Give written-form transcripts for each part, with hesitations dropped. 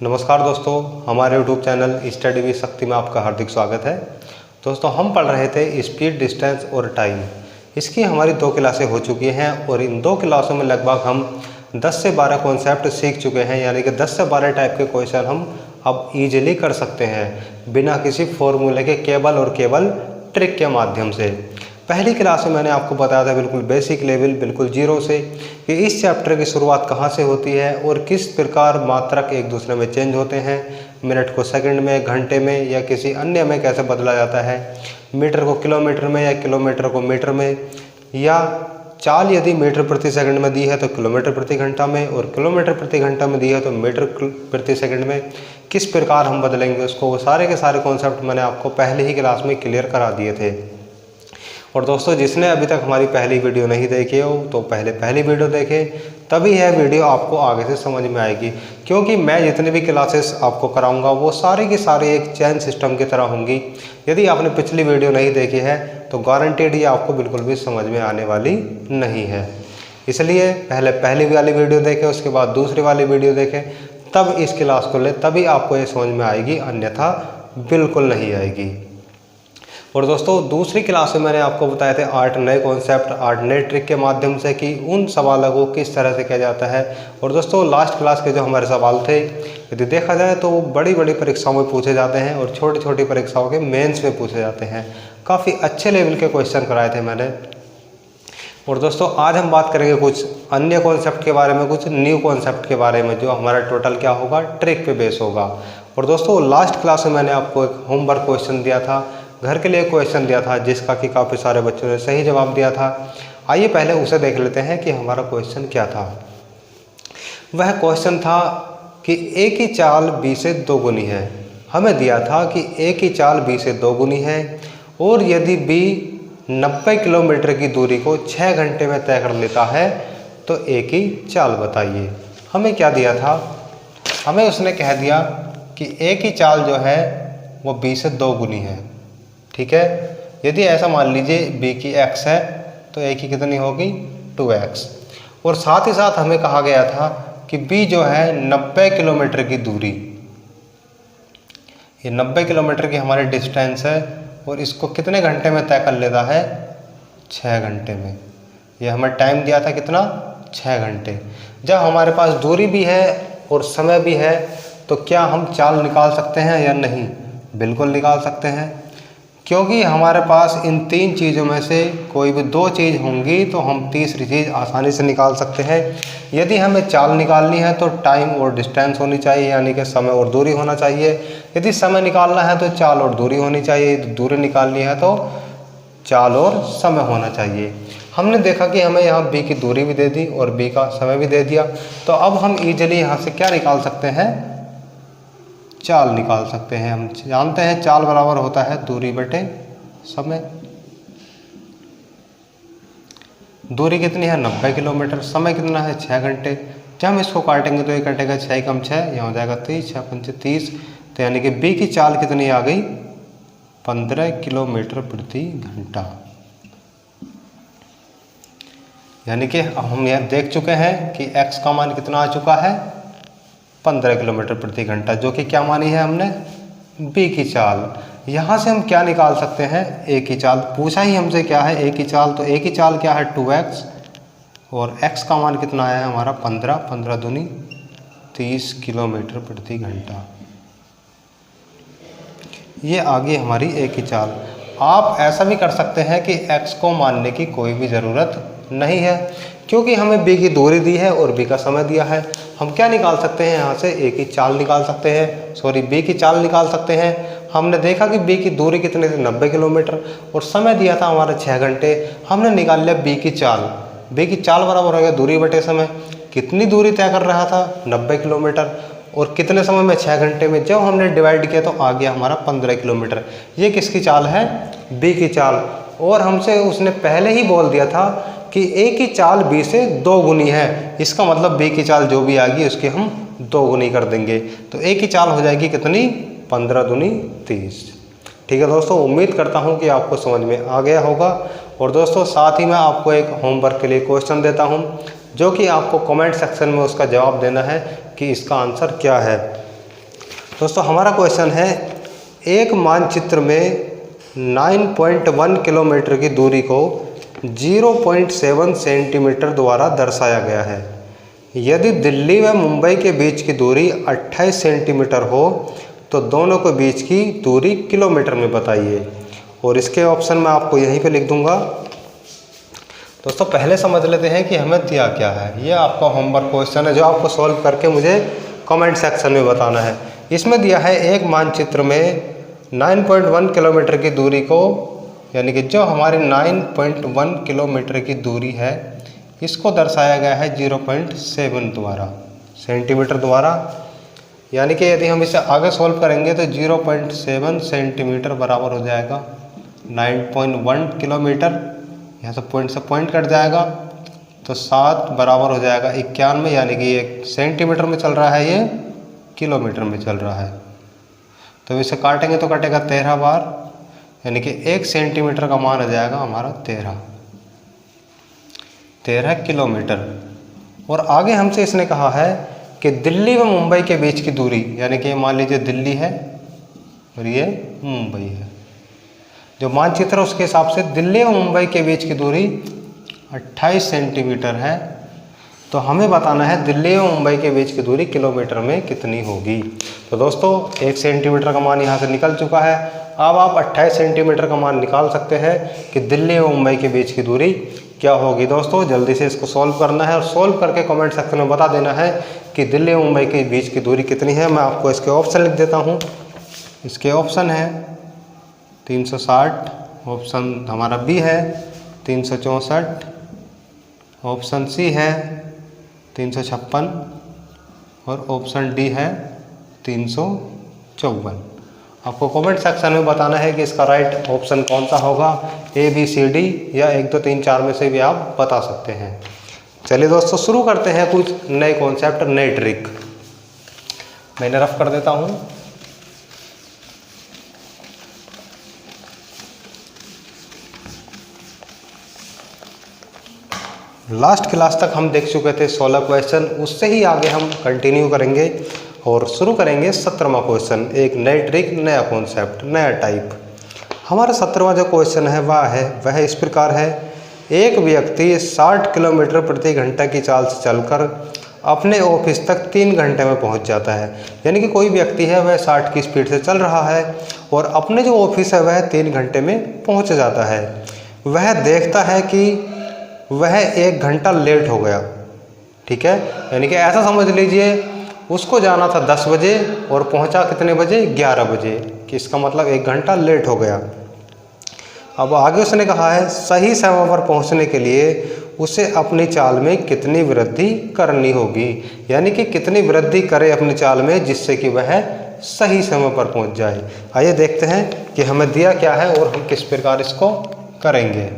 नमस्कार दोस्तों, हमारे YouTube चैनल स्टडी विद शक्ति में आपका हार्दिक स्वागत है। दोस्तों, हम पढ़ रहे थे स्पीड, डिस्टेंस और टाइम। इसकी हमारी 2 क्लासें हो चुकी हैं और इन 2 क्लासों में लगभग हम 10 से 12 कॉन्सेप्ट सीख चुके हैं, यानी कि 10 से 12 टाइप के क्वेश्चन हम अब ईजिली कर सकते हैं बिना किसी फॉर्मूले के, केवल और केवल ट्रिक के माध्यम से। पहली क्लास में मैंने आपको बताया था बिल्कुल बेसिक लेवल, बिल्कुल जीरो से, कि इस चैप्टर की शुरुआत कहाँ से होती है और किस प्रकार मात्रक एक दूसरे में चेंज होते हैं, मिनट को सेकंड में, घंटे में या किसी अन्य में कैसे बदला जाता है, मीटर को किलोमीटर में या किलोमीटर को मीटर में, या चाल यदि मीटर प्रति सेकंड में दी है तो किलोमीटर प्रति घंटा में, और किलोमीटर प्रति घंटा में दी है तो मीटर प्रति सेकंड में किस प्रकार हम बदलेंगे उसको। वो सारे के सारे कॉन्सेप्ट मैंने आपको पहले ही क्लास में क्लियर करा दिए थे। और दोस्तों, जिसने अभी तक हमारी पहली वीडियो नहीं देखी हो तो पहले पहली वीडियो देखें, तभी यह वीडियो आपको आगे से समझ में आएगी। क्योंकि मैं जितनी भी क्लासेस आपको कराऊंगा वो सारी की सारी एक चैन सिस्टम की तरह होंगी। यदि आपने पिछली वीडियो नहीं देखी है तो गारंटेड ये आपको बिल्कुल भी समझ में आने वाली नहीं है। इसलिए पहले पहली वाली वीडियो देखें, उसके बाद दूसरी वाली वीडियो देखें, तब इस क्लास को ले, तभी आपको ये समझ में आएगी, अन्यथा बिल्कुल नहीं आएगी। और दोस्तों, दूसरी क्लास में मैंने आपको बताए थे 8 नए कॉन्सेप्ट, 8 नए ट्रिक के माध्यम से कि उन सवालों को किस तरह से किया जाता है। और दोस्तों, लास्ट क्लास के जो हमारे सवाल थे, यदि देखा जाए तो वो बड़ी बड़ी परीक्षाओं में पूछे जाते हैं और छोटी छोटी परीक्षाओं के मेंस में पूछे जाते हैं। काफ़ी अच्छे लेवल के क्वेश्चन कराए थे मैंने। और दोस्तों, आज हम बात करेंगे कुछ अन्य कॉन्सेप्ट के बारे में, कुछ न्यू कॉन्सेप्ट के बारे में, जो हमारा टोटल क्या होगा, ट्रिक पे बेस होगा। और दोस्तों, लास्ट क्लास में मैंने आपको एक होमवर्क क्वेश्चन दिया था, घर के लिए क्वेश्चन दिया था, जिसका कि काफ़ी सारे बच्चों ने सही जवाब दिया था। आइए पहले उसे देख लेते हैं कि हमारा क्वेश्चन क्या था। वह क्वेश्चन था कि ए की चाल बी से 2 गुनी है। हमें दिया था कि ए की चाल बी से 2 गुनी है और यदि बी 90 किलोमीटर की दूरी को 6 घंटे में तय कर लेता है तो ए की चाल बताइए। हमें क्या दिया था, हमें उसने कह दिया कि ए की चाल जो है वो बी से 2 गुनी है। ठीक है, यदि ऐसा मान लीजिए b की x है तो a की कितनी होगी, 2x। और साथ ही साथ हमें कहा गया था कि b जो है 90 किलोमीटर की दूरी, ये 90 किलोमीटर की हमारी डिस्टेंस है और इसको कितने घंटे में तय कर लेता है, 6 घंटे में। ये हमें टाइम दिया था कितना, 6 घंटे। जब हमारे पास दूरी भी है और समय भी है तो क्या हम चाल निकाल सकते हैं या नहीं? बिल्कुल निकाल सकते हैं, क्योंकि हमारे पास इन 3 चीज़ों में से कोई भी 2 चीज़ होंगी तो हम तीसरी चीज़ आसानी से निकाल सकते हैं। यदि हमें चाल निकालनी है तो टाइम और डिस्टेंस होनी चाहिए, यानी कि समय और दूरी होना चाहिए। यदि समय निकालना है तो चाल और दूरी होनी चाहिए, यदि दूरी निकालनी है तो चाल और समय होना चाहिए। हमने देखा कि हमें यहाँ b की दूरी भी दे दी और b का समय भी दे दिया, तो अब हम ईजिली यहाँ से क्या निकाल सकते हैं, चाल निकाल सकते हैं। हम जानते हैं चाल बराबर होता है दूरी बटे समय। दूरी कितनी है, 90 किलोमीटर, समय कितना है, 6 घंटे। जब हम इसको काटेंगे तो ये कटेगा 6 कम 6, यहाँ हो जाएगा 30, 6 पंच 30। तो यानी कि बी की चाल कितनी आ गई, 15 किलोमीटर प्रति घंटा। यानी कि हम यह देख चुके हैं कि x का मान कितना आ चुका है, 15 किलोमीटर प्रति घंटा, जो कि क्या मानी है हमने, b की चाल। यहाँ से हम क्या निकाल सकते हैं, a की चाल। पूछा ही हमसे क्या है, a की चाल, तो a की चाल क्या है, 2x, और x का मान कितना है हमारा 15, 15 दूनी 30 किलोमीटर प्रति घंटा। ये आ गई हमारी a की चाल। आप ऐसा भी कर सकते हैं कि x को मानने की कोई भी ज़रूरत नहीं है, क्योंकि हमें b की दूरी दी है और b का समय दिया है। हम क्या निकाल सकते हैं, यहाँ से a की चाल निकाल सकते हैं, सॉरी b की चाल निकाल सकते हैं। हमने देखा कि b की दूरी कितनी थी, 90 किलोमीटर, और समय दिया था हमारा 6 घंटे। हमने निकाल लिया b की चाल। b की चाल बराबर हो गया दूरी बटे समय। कितनी दूरी तय कर रहा था, 90 किलोमीटर, और कितने समय में, 6 घंटे में। जब हमने डिवाइड किया तो आ गया हमारा 15 किलोमीटर। ये किसकी चाल है, b की चाल। और हमसे उसने पहले ही बोल दिया था कि a की चाल b से 2 गुनी है। इसका मतलब b की चाल जो भी आ गई उसकी हम 2 गुनी कर देंगे, तो a की चाल हो जाएगी कितनी, 15 दूनी 30। ठीक है दोस्तों, उम्मीद करता हूँ कि आपको समझ में आ गया होगा। और दोस्तों, साथ ही मैं आपको एक होमवर्क के लिए क्वेश्चन देता हूँ, जो कि आपको कमेंट सेक्शन में उसका जवाब देना है कि इसका आंसर क्या है। दोस्तों हमारा क्वेश्चन है, एक मानचित्र में 9.1 किलोमीटर की दूरी को 0.7 सेंटीमीटर द्वारा दर्शाया गया है। यदि दिल्ली व मुंबई के बीच की दूरी 28 सेंटीमीटर हो तो दोनों के बीच की दूरी किलोमीटर में बताइए। और इसके ऑप्शन मैं आपको यहीं पे लिख दूंगा। दोस्तों पहले समझ लेते हैं कि हमें दिया क्या है। ये आपका होमवर्क क्वेश्चन है जो आपको सॉल्व करके मुझे कमेंट सेक्शन में बताना है। इसमें दिया है, एक मानचित्र में 9.1 किलोमीटर की दूरी को, यानी कि जो हमारी 9.1 किलोमीटर की दूरी है, इसको दर्शाया गया है 0.7 द्वारा, सेंटीमीटर द्वारा। यानी कि यदि हम इसे आगे सॉल्व करेंगे तो 0.7 सेंटीमीटर बराबर हो जाएगा 9.1 किलोमीटर। यहाँ से पॉइंट कट जाएगा तो 7 बराबर हो जाएगा 91, यानी कि ये सेंटीमीटर में चल रहा है, ये किलोमीटर में चल रहा है। तो इसे काटेंगे तो कटेगा 13 बार, यानी कि 1 सेंटीमीटर का मान आ जाएगा हमारा 13 किलोमीटर। और आगे हमसे इसने कहा है कि दिल्ली व मुंबई के बीच की दूरी, यानी कि मान लीजिए दिल्ली है और ये मुंबई है। जो मानचित्र है उसके हिसाब से दिल्ली व मुंबई के बीच की दूरी 28 सेंटीमीटर है। तो हमें बताना है दिल्ली और मुंबई के बीच की दूरी किलोमीटर में कितनी होगी। तो दोस्तों 1 सेंटीमीटर का मान यहाँ से निकल चुका है। अब आप 28 सेंटीमीटर का मान निकाल सकते हैं कि दिल्ली और मुंबई के बीच की दूरी क्या होगी। दोस्तों जल्दी से इसको सॉल्व करना है और सॉल्व करके कमेंट सेक्शन में बता देना है कि दिल्ली और मुंबई के बीच की दूरी कितनी है। मैं आपको इसके ऑप्शन लिख देता हूँ। इसके ऑप्शन है 360, ऑप्शन हमारा बी है 364, ऑप्शन सी है 356 और ऑप्शन डी है 354। आपको कमेंट सेक्शन में बताना है कि इसका राइट ऑप्शन कौन सा होगा, ए बी सी डी या 1 2 3 4 में से भी आप बता सकते हैं। चलिए दोस्तों शुरू करते हैं कुछ नए कॉन्सेप्ट, नए ट्रिक। मैंने रफ कर देता हूँ। लास्ट क्लास तक हम देख चुके थे 16 क्वेश्चन, उससे ही आगे हम कंटिन्यू करेंगे और शुरू करेंगे 17वां क्वेश्चन। एक नई ट्रिक, नया कॉन्सेप्ट, नया टाइप। हमारा 17वां जो क्वेश्चन है वह इस प्रकार है, एक व्यक्ति 60 किलोमीटर प्रति घंटा की चाल से चलकर अपने ऑफिस तक 3 घंटे में पहुंच जाता है। यानी कि कोई व्यक्ति है वह 60 की स्पीड से चल रहा है और अपने जो ऑफिस है वह 3 घंटे में पहुंच जाता है। वह देखता है कि वह 1 घंटा लेट हो गया। ठीक है, यानी कि ऐसा समझ लीजिए उसको जाना था 10 बजे और पहुंचा कितने बजे, 11 बजे, कि इसका मतलब 1 घंटा लेट हो गया। अब आगे उसने कहा है सही समय पर पहुंचने के लिए उसे अपनी चाल में कितनी वृद्धि करनी होगी। यानी कि कितनी वृद्धि करे अपनी चाल में जिससे कि वह सही समय पर पहुंच जाए। आइए देखते हैं कि हमें दिया क्या है और हम किस प्रकार इसको करेंगे।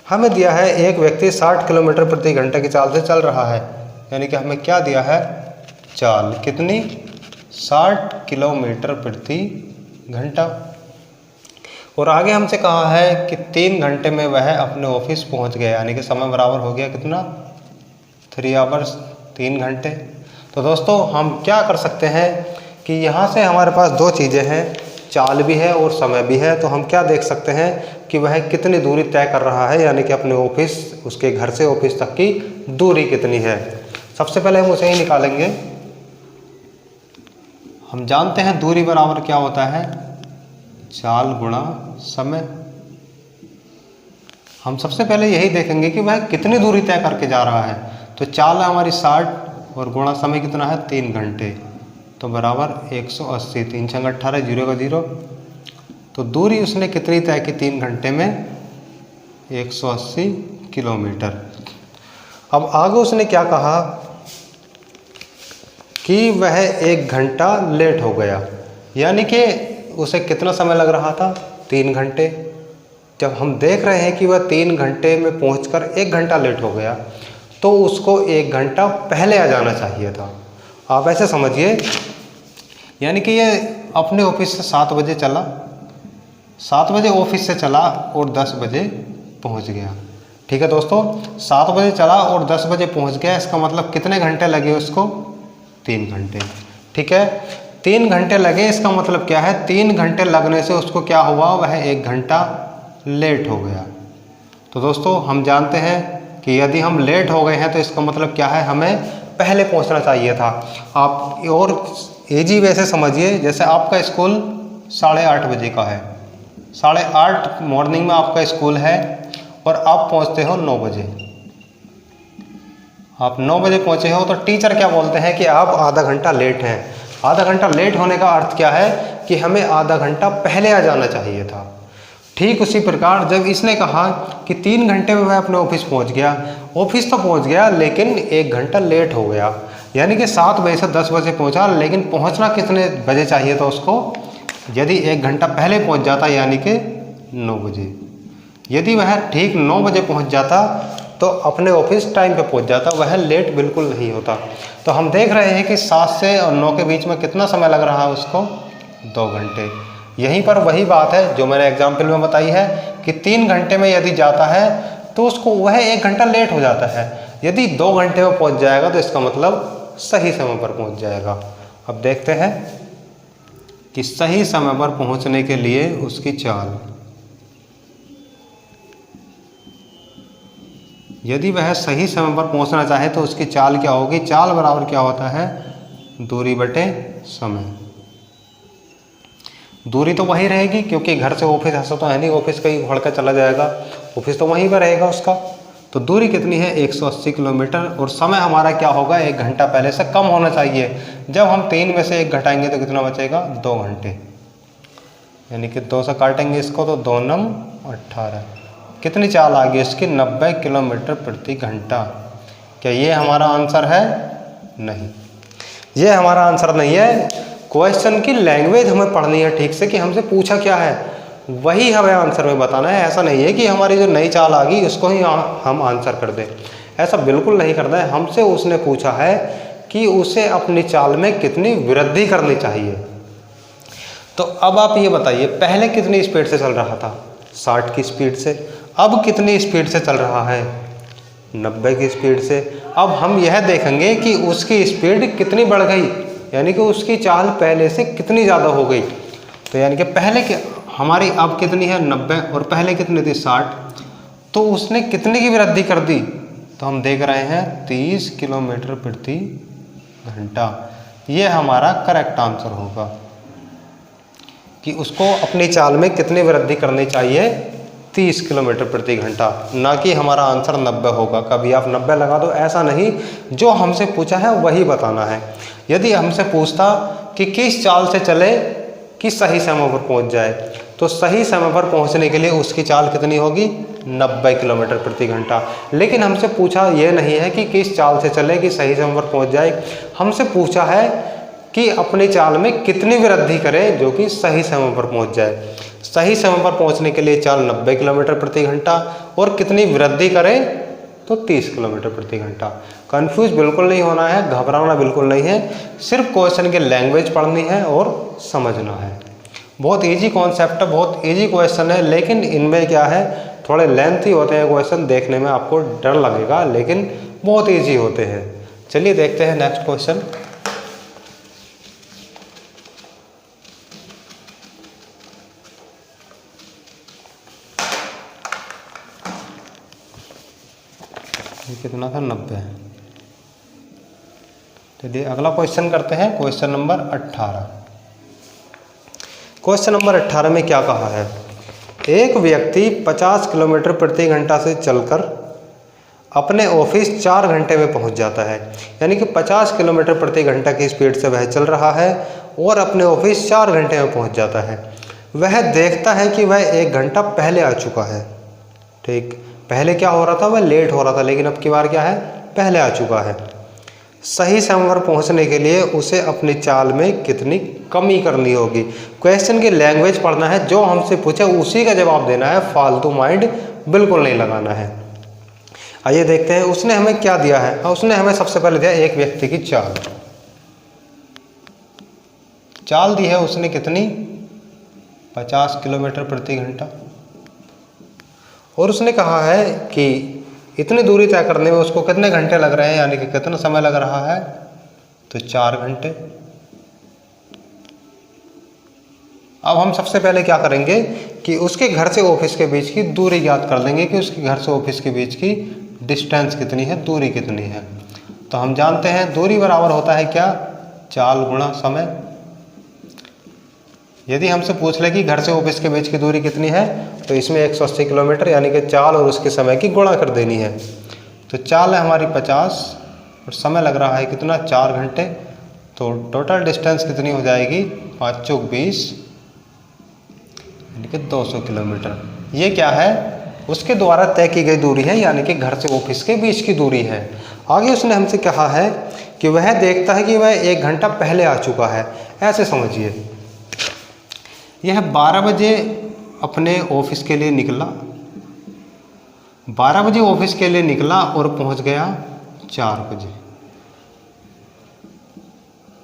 हमें दिया है एक व्यक्ति 60 किलोमीटर प्रति घंटे की चाल से चल रहा है, यानी कि हमें क्या दिया है, चाल कितनी, 60 किलोमीटर प्रति घंटा। और आगे हमसे कहा है कि 3 घंटे में वह अपने ऑफिस पहुंच गया, यानी कि समय बराबर हो गया कितना, 3 आवर्स, 3 घंटे। तो दोस्तों हम क्या कर सकते हैं कि यहाँ से हमारे पास 2 चीज़ें हैं, चाल भी है और समय भी है। तो हम क्या देख सकते हैं कि वह कितनी दूरी तय कर रहा है, यानी कि अपने ऑफिस, उसके घर से ऑफिस तक की दूरी कितनी है। सबसे पहले हम उसे ही निकालेंगे। हम जानते हैं दूरी बराबर क्या होता है, चाल गुणा समय। हम सबसे पहले यही देखेंगे कि वह कितनी दूरी तय करके जा रहा है। तो चाल है हमारी 60 और गुणा समय कितना है, 3 घंटे, तो बराबर 180, 3 छंग 18, 0 का 0। तो दूरी उसने कितनी तय की 3 घंटे में, 180 किलोमीटर। अब आगे उसने क्या कहा कि वह 1 घंटा लेट हो गया, यानी कि उसे कितना समय लग रहा था, 3 घंटे। जब हम देख रहे हैं कि वह 3 घंटे में पहुंचकर 1 घंटा लेट हो गया तो उसको 1 घंटा पहले आ जाना चाहिए था। आप ऐसे समझिए, यानी कि ये अपने ऑफिस से 7 बजे चला, 7 बजे ऑफिस से चला और 10 बजे पहुंच गया। ठीक है दोस्तों, 7 बजे चला और 10 बजे पहुंच गया, इसका मतलब कितने घंटे लगे उसको, 3 घंटे। ठीक है, 3 घंटे लगे, इसका मतलब क्या है 3 घंटे लगने से उसको क्या हुआ, वह 1 घंटा लेट हो गया। तो दोस्तों हम जानते हैं कि यदि हम लेट हो गए हैं तो इसका मतलब क्या है, हमें पहले पहुंचना चाहिए था। आप और इजी वे से समझिए, जैसे आपका स्कूल 8:30 बजे का है, 8:30 मॉर्निंग में आपका स्कूल है और आप पहुंचते हो 9 बजे। आप 9 बजे पहुंचे हो तो टीचर क्या बोलते हैं कि आप आधा घंटा लेट हैं। आधा घंटा लेट होने का अर्थ क्या है कि हमें आधा घंटा पहले आ जाना चाहिए था। ठीक उसी प्रकार जब इसने कहा कि 3 घंटे में वह अपने ऑफिस पहुंच गया, ऑफिस तो पहुंच गया लेकिन 1 घंटा लेट हो गया, यानी कि 7 बजे से 10 बजे पहुंचा, लेकिन पहुंचना कितने बजे चाहिए था उसको, यदि 1 घंटा पहले पहुंच जाता यानी कि 9 बजे। यदि वह ठीक 9 बजे पहुंच जाता तो अपने ऑफिस टाइम पे पहुंच जाता, वह लेट बिल्कुल नहीं होता। तो हम देख रहे हैं कि 7 से और 9 के बीच में कितना समय लग रहा है उसको, 2 घंटे। यहीं पर वही बात है जो मैंने एग्जाम्पल में बताई है कि 3 घंटे में यदि जाता है तो उसको वह 1 घंटा लेट हो जाता है। यदि 2 घंटे में पहुंच जाएगा तो इसका मतलब सही समय पर पहुंच जाएगा। अब देखते हैं कि सही समय पर पहुंचने के लिए उसकी चाल। यदि वह सही समय पर पहुंचना चाहे तो उसकी चाल क्या होगी, चाल बराबर क्या होता है, दूरी बटे समय। दूरी तो वही रहेगी क्योंकि घर से ऑफिस ऐसा तो है नहीं ऑफिस कहीं भड़ कर चला जाएगा, ऑफिस तो वहीं पर रहेगा उसका। तो दूरी कितनी है, 180 किलोमीटर, और समय हमारा क्या होगा, 1 घंटा पहले से कम होना चाहिए। जब हम 3 में से 1 घटाएंगे तो कितना बचेगा, 2 घंटे, यानी कि 2 से काटेंगे इसको तो 2 नम 18। कितनी चाल आ गई इसकी, 90 किलोमीटर प्रति घंटा। क्या ये हमारा आंसर है, नहीं, ये हमारा आंसर नहीं है। क्वेश्चन की लैंग्वेज हमें पढ़नी है ठीक से कि हमसे पूछा क्या है, वही हमें आंसर में बताना है। ऐसा नहीं है कि हमारी जो नई चाल आ गई उसको ही हम आंसर कर दें, ऐसा बिल्कुल नहीं करना है। हमसे उसने पूछा है कि उसे अपनी चाल में कितनी वृद्धि करनी चाहिए। तो अब आप ये बताइए, पहले कितनी स्पीड से चल रहा था, 60 की स्पीड से, अब कितनी स्पीड से चल रहा है, 90 की स्पीड से। अब हम यह देखेंगे कि उसकी स्पीड कितनी बढ़ गई, यानी कि उसकी चाल पहले से कितनी ज़्यादा हो गई। तो यानी कि पहले के हमारी अब कितनी है, 90, और पहले कितनी थी, 60, तो उसने कितने की वृद्धि कर दी, तो हम देख रहे हैं 30 किलोमीटर प्रति घंटा। ये हमारा करेक्ट आंसर होगा कि उसको अपनी चाल में कितनी वृद्धि करनी चाहिए, 30 किलोमीटर प्रति घंटा, ना कि हमारा आंसर 90 होगा। कभी आप 90 लगा दो, ऐसा नहीं, जो हमसे पूछा है वही बताना है। यदि हमसे पूछता कि किस चाल से चले कि सही समय पर पहुंच जाए, तो सही समय पर पहुंचने के लिए उसकी चाल कितनी होगी, 90 किलोमीटर प्रति घंटा। लेकिन हमसे पूछा यह नहीं है कि किस चाल से चले कि सही समय पर पहुंच जाए, हमसे पूछा है कि अपनी चाल में कितनी वृद्धि करें जो कि सही समय पर पहुंच जाए। सही समय पर पहुंचने के लिए चाल 90 किलोमीटर प्रति घंटा, और कितनी वृद्धि करें तो 30 किलोमीटर प्रति घंटा। कंफ्यूज बिल्कुल नहीं होना है, घबराना बिल्कुल नहीं है, सिर्फ क्वेश्चन की लैंग्वेज पढ़नी है और समझना है। बहुत इजी कॉन्सेप्ट है, बहुत इजी क्वेश्चन है, लेकिन इनमें क्या है, थोड़े लेंथी होते हैं क्वेश्चन, देखने में आपको डर लगेगा लेकिन बहुत ईजी होते हैं। चलिए देखते हैं नेक्स्ट क्वेश्चन। कितना था, 90। चलिए अगला क्वेश्चन करते हैं, क्वेश्चन नंबर 18। क्वेश्चन नंबर 18 में क्या कहा है, एक व्यक्ति 50 किलोमीटर प्रति घंटा से चलकर अपने ऑफिस 4 घंटे में पहुंच जाता है। यानी कि 50 किलोमीटर प्रति घंटा की स्पीड से वह चल रहा है और अपने ऑफिस 4 घंटे में पहुंच जाता है। वह देखता है कि वह 1 घंटा पहले आ चुका है। ठीक, पहले क्या हो रहा था, वह लेट हो रहा था, लेकिन अब की बार क्या है, पहले आ चुका है। सही समय पर पहुंचने के लिए उसे अपनी चाल में कितनी कमी करनी होगी। क्वेश्चन की लैंग्वेज पढ़ना है, जो हमसे पूछे उसी का जवाब देना है, फालतू माइंड बिल्कुल नहीं लगाना है। आइए देखते हैं उसने हमें क्या दिया है। उसने हमें सबसे पहले दिया एक व्यक्ति की चाल। चाल दी है उसने कितनी, 50 किलोमीटर प्रति घंटा, और उसने कहा है कि इतनी दूरी तय करने में उसको कितने घंटे लग रहे हैं, यानी कि कितना समय लग रहा है, तो 4 घंटे। अब हम सबसे पहले क्या करेंगे कि उसके घर से ऑफिस के बीच की दूरी याद कर लेंगे कि उसके घर से ऑफिस के बीच की डिस्टेंस कितनी है, दूरी कितनी है। तो हम जानते हैं दूरी बराबर होता है क्या, चाल गुणा समय। यदि हमसे पूछ ले कि घर से ऑफिस के बीच की दूरी कितनी है, तो इसमें 180 किलोमीटर यानी कि चाल और उसके समय की गुणा कर देनी है। तो चाल है हमारी 50 और समय लग रहा है कितना, 4 घंटे। तो टोटल डिस्टेंस कितनी हो जाएगी, 5 चौक 20 यानी कि 200 किलोमीटर। ये क्या है, उसके द्वारा तय की गई दूरी है, यानी कि घर से ऑफिस के बीच की दूरी है। आगे उसने हमसे कहा है कि वह देखता है कि वह 1 घंटा पहले आ चुका है। ऐसे समझिए, यह 12 बजे अपने ऑफिस के लिए निकला, 12 बजे ऑफिस के लिए निकला और पहुंच गया 4 बजे,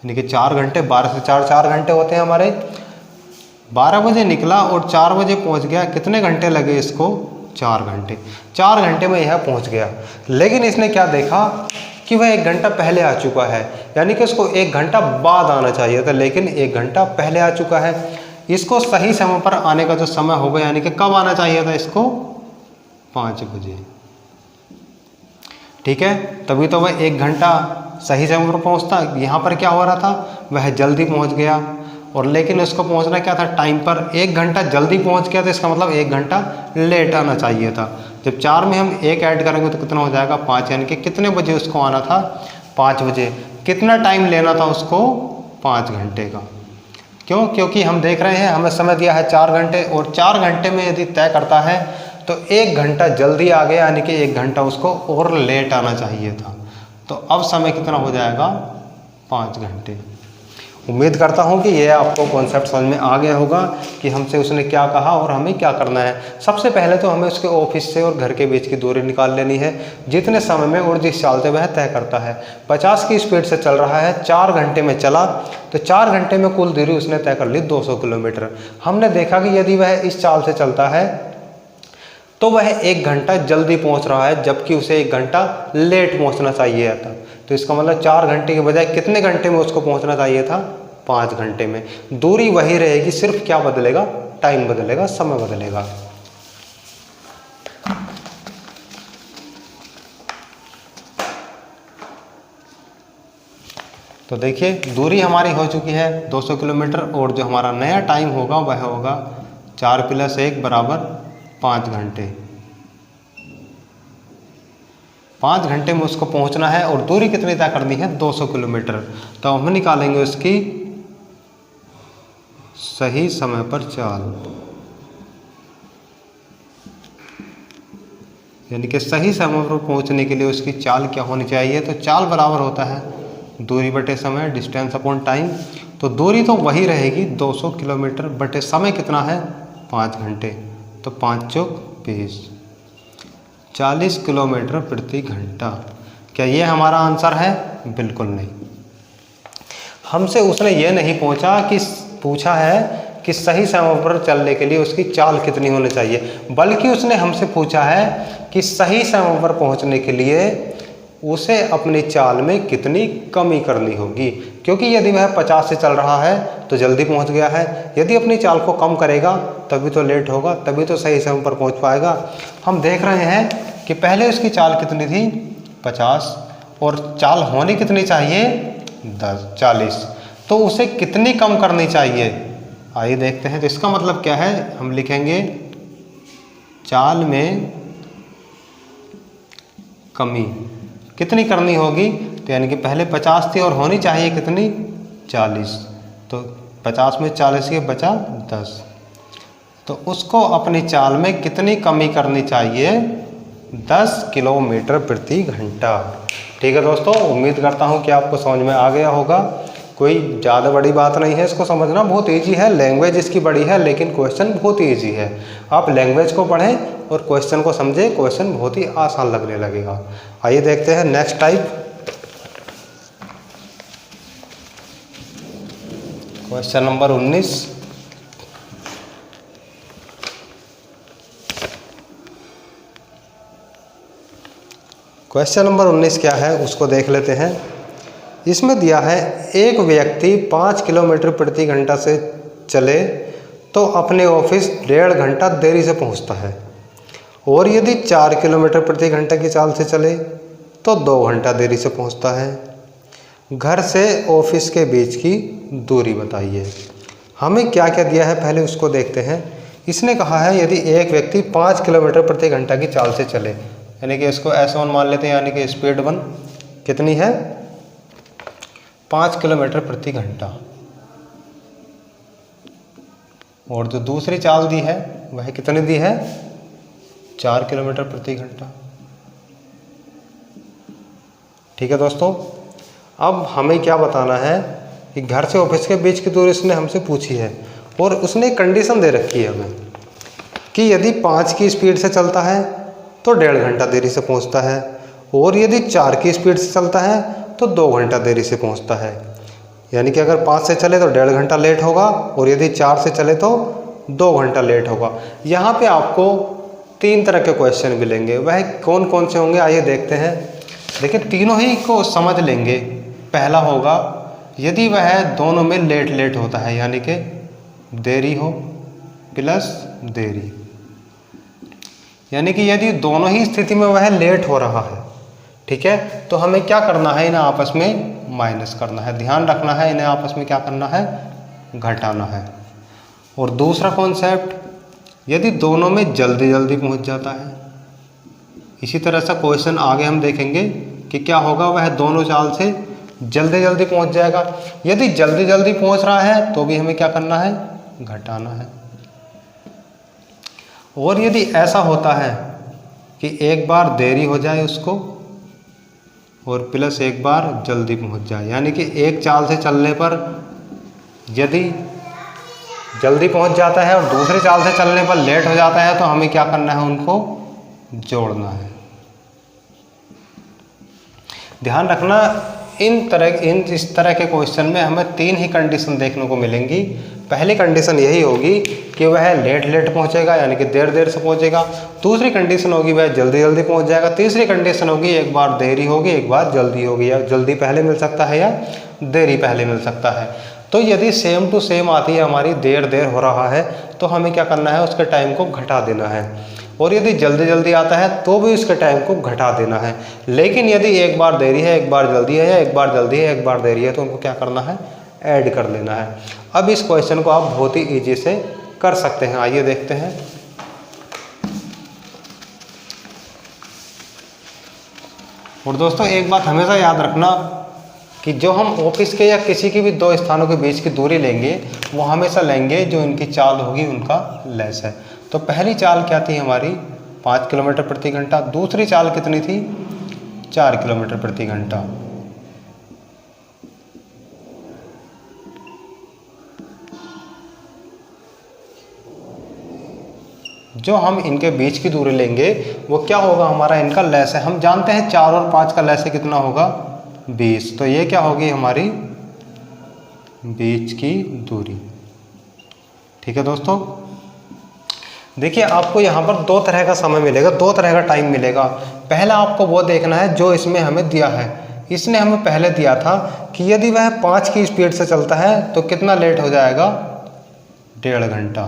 यानी कि 4 घंटे, 12 से 4 घंटे होते हैं हमारे। 12 बजे निकला और 4 बजे पहुंच गया। कितने घंटे लगे इसको, 4 घंटे। 4 घंटे में यह पहुंच गया। लेकिन इसने क्या देखा कि वह 1 घंटा पहले आ चुका है, यानी कि उसको 1 घंटा बाद आना चाहिए था, लेकिन 1 घंटा पहले आ चुका है। इसको सही समय पर आने का जो समय होगा, यानी कि कब आना चाहिए था इसको, 5 बजे। ठीक है, तभी तो वह 1 घंटा सही समय पर पहुंचता। यहाँ पर क्या हो रहा था, वह जल्दी पहुंच गया, और लेकिन उसको पहुंचना क्या था, टाइम पर। 1 घंटा जल्दी पहुंच गया तो इसका मतलब 1 घंटा लेट आना चाहिए था। जब 4 में हम 1 ऐड करेंगे तो कितना हो जाएगा, 5, यानी कि कितने बजे उसको आना था, 5 बजे। कितना टाइम लेना था उसको, 5 घंटे का। क्यों, क्योंकि हम देख रहे हैं हमें समय दिया है 4 घंटे, और 4 घंटे में यदि तय करता है तो 1 घंटा जल्दी आ गया, यानी कि 1 घंटा उसको और लेट आना चाहिए था। तो अब समय कितना हो जाएगा, 5 घंटे। उम्मीद करता हूं कि यह आपको कॉन्सेप्ट समझ में आ गया होगा कि हमसे उसने क्या कहा और हमें क्या करना है। सबसे पहले तो हमें उसके ऑफिस से और घर के बीच की दूरी निकाल लेनी है, जितने समय में और जिस चाल से वह तय करता है। 50 की स्पीड से चल रहा है, 4 घंटे में चला, तो 4 घंटे में कुल दूरी उसने तय कर ली 200 किलोमीटर। हमने देखा कि यदि वह इस चाल से चलता है तो वह 1 घंटा जल्दी पहुंच रहा है, जबकि उसे 1 घंटा लेट पहुंचना चाहिए था। तो इसका मतलब 4 घंटे के बजाय कितने घंटे में उसको पहुंचना चाहिए था, 5 घंटे में। दूरी वही रहेगी, सिर्फ क्या बदलेगा, टाइम बदलेगा, समय बदलेगा। तो देखिए दूरी हमारी हो चुकी है 200 किलोमीटर, और जो हमारा नया टाइम होगा वह होगा 4 + 1 = 5 घंटे। 5 घंटे में उसको पहुंचना है, और दूरी कितनी तय करनी है, 200 किलोमीटर। तो हम निकालेंगे उसकी सही समय पर चाल, यानी कि सही समय पर पहुंचने के लिए उसकी चाल क्या होनी चाहिए। तो चाल बराबर होता है दूरी बटे समय, डिस्टेंस अपॉन टाइम। तो दूरी तो वही रहेगी 200 किलोमीटर, बटे समय कितना है, 5 घंटे। तो 5 चौक 20, 40 किलोमीटर प्रति घंटा। क्या ये हमारा आंसर है, बिल्कुल नहीं। हमसे उसने ये नहीं पूछा है कि सही समय पर चलने के लिए उसकी चाल कितनी होनी चाहिए, बल्कि उसने हमसे पूछा है कि सही समय पर पहुंचने के लिए उसे अपनी चाल में कितनी कमी करनी होगी। क्योंकि यदि वह 50 से चल रहा है तो जल्दी पहुंच गया है, यदि अपनी चाल को कम करेगा तभी तो लेट होगा, तभी तो सही समय पर पहुंच पाएगा। हम देख रहे हैं कि पहले उसकी चाल कितनी थी, 50, और चाल होनी कितनी चाहिए, 40। तो उसे कितनी कम करनी चाहिए, आइए देखते हैं। तो इसका मतलब क्या है, हम लिखेंगे चाल में कमी कितनी करनी होगी। तो यानी कि पहले 50 थी और होनी चाहिए कितनी, 40। तो 50 में 40 के बचा 10, तो उसको अपनी चाल में कितनी कमी करनी चाहिए, 10 किलोमीटर प्रति घंटा। ठीक है दोस्तों, उम्मीद करता हूँ कि आपको समझ में आ गया होगा। कोई ज़्यादा बड़ी बात नहीं है, इसको समझना बहुत ईजी है। लैंग्वेज इसकी बड़ी है लेकिन क्वेश्चन बहुत ईजी है। आप लैंग्वेज को पढ़ें और क्वेश्चन को समझें, क्वेश्चन बहुत ही आसान लगने लगेगा। आइए देखते हैं next type. Question number 19। Question number 19 क्या है उसको देख लेते हैं। इसमें दिया है एक व्यक्ति 5 किलोमीटर प्रति घंटा से चले तो अपने ऑफिस 1.5 घंटा देरी से पहुंचता है। और यदि 4 किलोमीटर प्रति घंटा की चाल से चले तो 2 घंटा देरी से पहुंचता है। घर से ऑफिस के बीच की दूरी बताइए। हमें क्या क्या दिया है पहले उसको देखते हैं। इसने कहा है यदि एक व्यक्ति 5 किलोमीटर प्रति घंटा की चाल से चले, यानी कि इसको S1 मान लेते हैं, यानी कि स्पीड 1 कितनी है 5 किलोमीटर प्रति घंटा। और जो दूसरी चाल दी है वह कितनी दी है 4 किलोमीटर प्रति घंटा। ठीक है दोस्तों, अब हमें क्या बताना है कि घर से ऑफिस के बीच की दूरी उसने हमसे पूछी है और उसने कंडीशन दे रखी है हमें कि यदि 5 की स्पीड से चलता है तो 1.5 घंटा देरी से पहुंचता है, और यदि 4 की स्पीड से चलता है तो 2 घंटा देरी से पहुंचता है। यानी कि अगर 5 से चले तो 1.5 घंटा लेट होगा, और यदि 4 से चले तो 2 घंटा लेट होगा। यहाँ पे आपको 3 तरह के क्वेश्चन मिलेंगे, वह कौन कौन से होंगे आइए देखते हैं। देखिए तीनों ही को समझ लेंगे। पहला होगा यदि वह दोनों में लेट होता है, यानी कि देरी हो प्लस देरी, यानी कि यदि दोनों ही स्थिति में वह लेट हो रहा है, ठीक है, तो हमें क्या करना है, इन्हें आपस में माइनस करना है। ध्यान रखना है इन्हें आपस में क्या करना है, घटाना है। और दूसरा कॉन्सेप्ट, यदि दोनों में जल्दी पहुंच जाता है। इसी तरह से क्वेश्चन आगे हम देखेंगे कि क्या होगा, वह दोनों चाल से जल्दी पहुंच जाएगा। यदि जल्दी पहुंच रहा है तो भी हमें क्या करना है, घटाना है। और यदि ऐसा होता है कि एक बार देरी हो जाए उसको और प्लस एक बार जल्दी पहुंच जाए, यानी कि एक चाल से चलने पर यदि जल्दी पहुंच जाता है और दूसरी चाल से चलने पर लेट हो जाता है, तो हमें क्या करना है, उनको जोड़ना है। ध्यान रखना इस तरह के क्वेश्चन में हमें 3 ही कंडीशन देखने को मिलेंगी। पहली कंडीशन यही होगी कि वह लेट पहुंचेगा, यानी कि देर से पहुंचेगा। दूसरी कंडीशन होगी वह जल्दी पहुंच जाएगा। तीसरी कंडीशन होगी एक बार देरी होगी एक बार जल्दी होगी, या जल्दी पहले मिल सकता है या देरी पहले मिल सकता है। तो यदि सेम टू सेम आती है हमारी देर हो रहा है, तो हमें क्या करना है, उसके टाइम को घटा देना है। और यदि जल्दी आता है तो भी उसके टाइम को घटा देना है। लेकिन यदि एक बार देरी है एक बार जल्दी है, या एक बार जल्दी है एक बार देरी है, तो उनको क्या करना है, ऐड कर लेना है। अब इस क्वेश्चन को आप बहुत ही ईजी से कर सकते हैं। आइए देखते हैं। और दोस्तों एक बात हमेशा याद रखना कि जो हम ऑफिस के या किसी की भी 2 स्थानों के बीच की दूरी लेंगे, वो हमेशा लेंगे जो इनकी चाल होगी उनका लेस है। तो पहली चाल क्या थी हमारी 5 किलोमीटर प्रति घंटा, दूसरी चाल कितनी थी 4 किलोमीटर प्रति घंटा। जो हम इनके बीच की दूरी लेंगे वो क्या होगा, हमारा इनका लेस है। हम जानते हैं 4 और 5 का लेस है कितना होगा 20, तो ये क्या होगी हमारी बीच की दूरी। ठीक है दोस्तों, देखिए आपको यहाँ पर 2 तरह का समय मिलेगा, 2 तरह का टाइम मिलेगा। पहला आपको वो देखना है जो इसमें हमें दिया है। इसने हमें पहले दिया था कि यदि वह 5 की स्पीड से चलता है तो कितना लेट हो जाएगा 1.5 घंटा,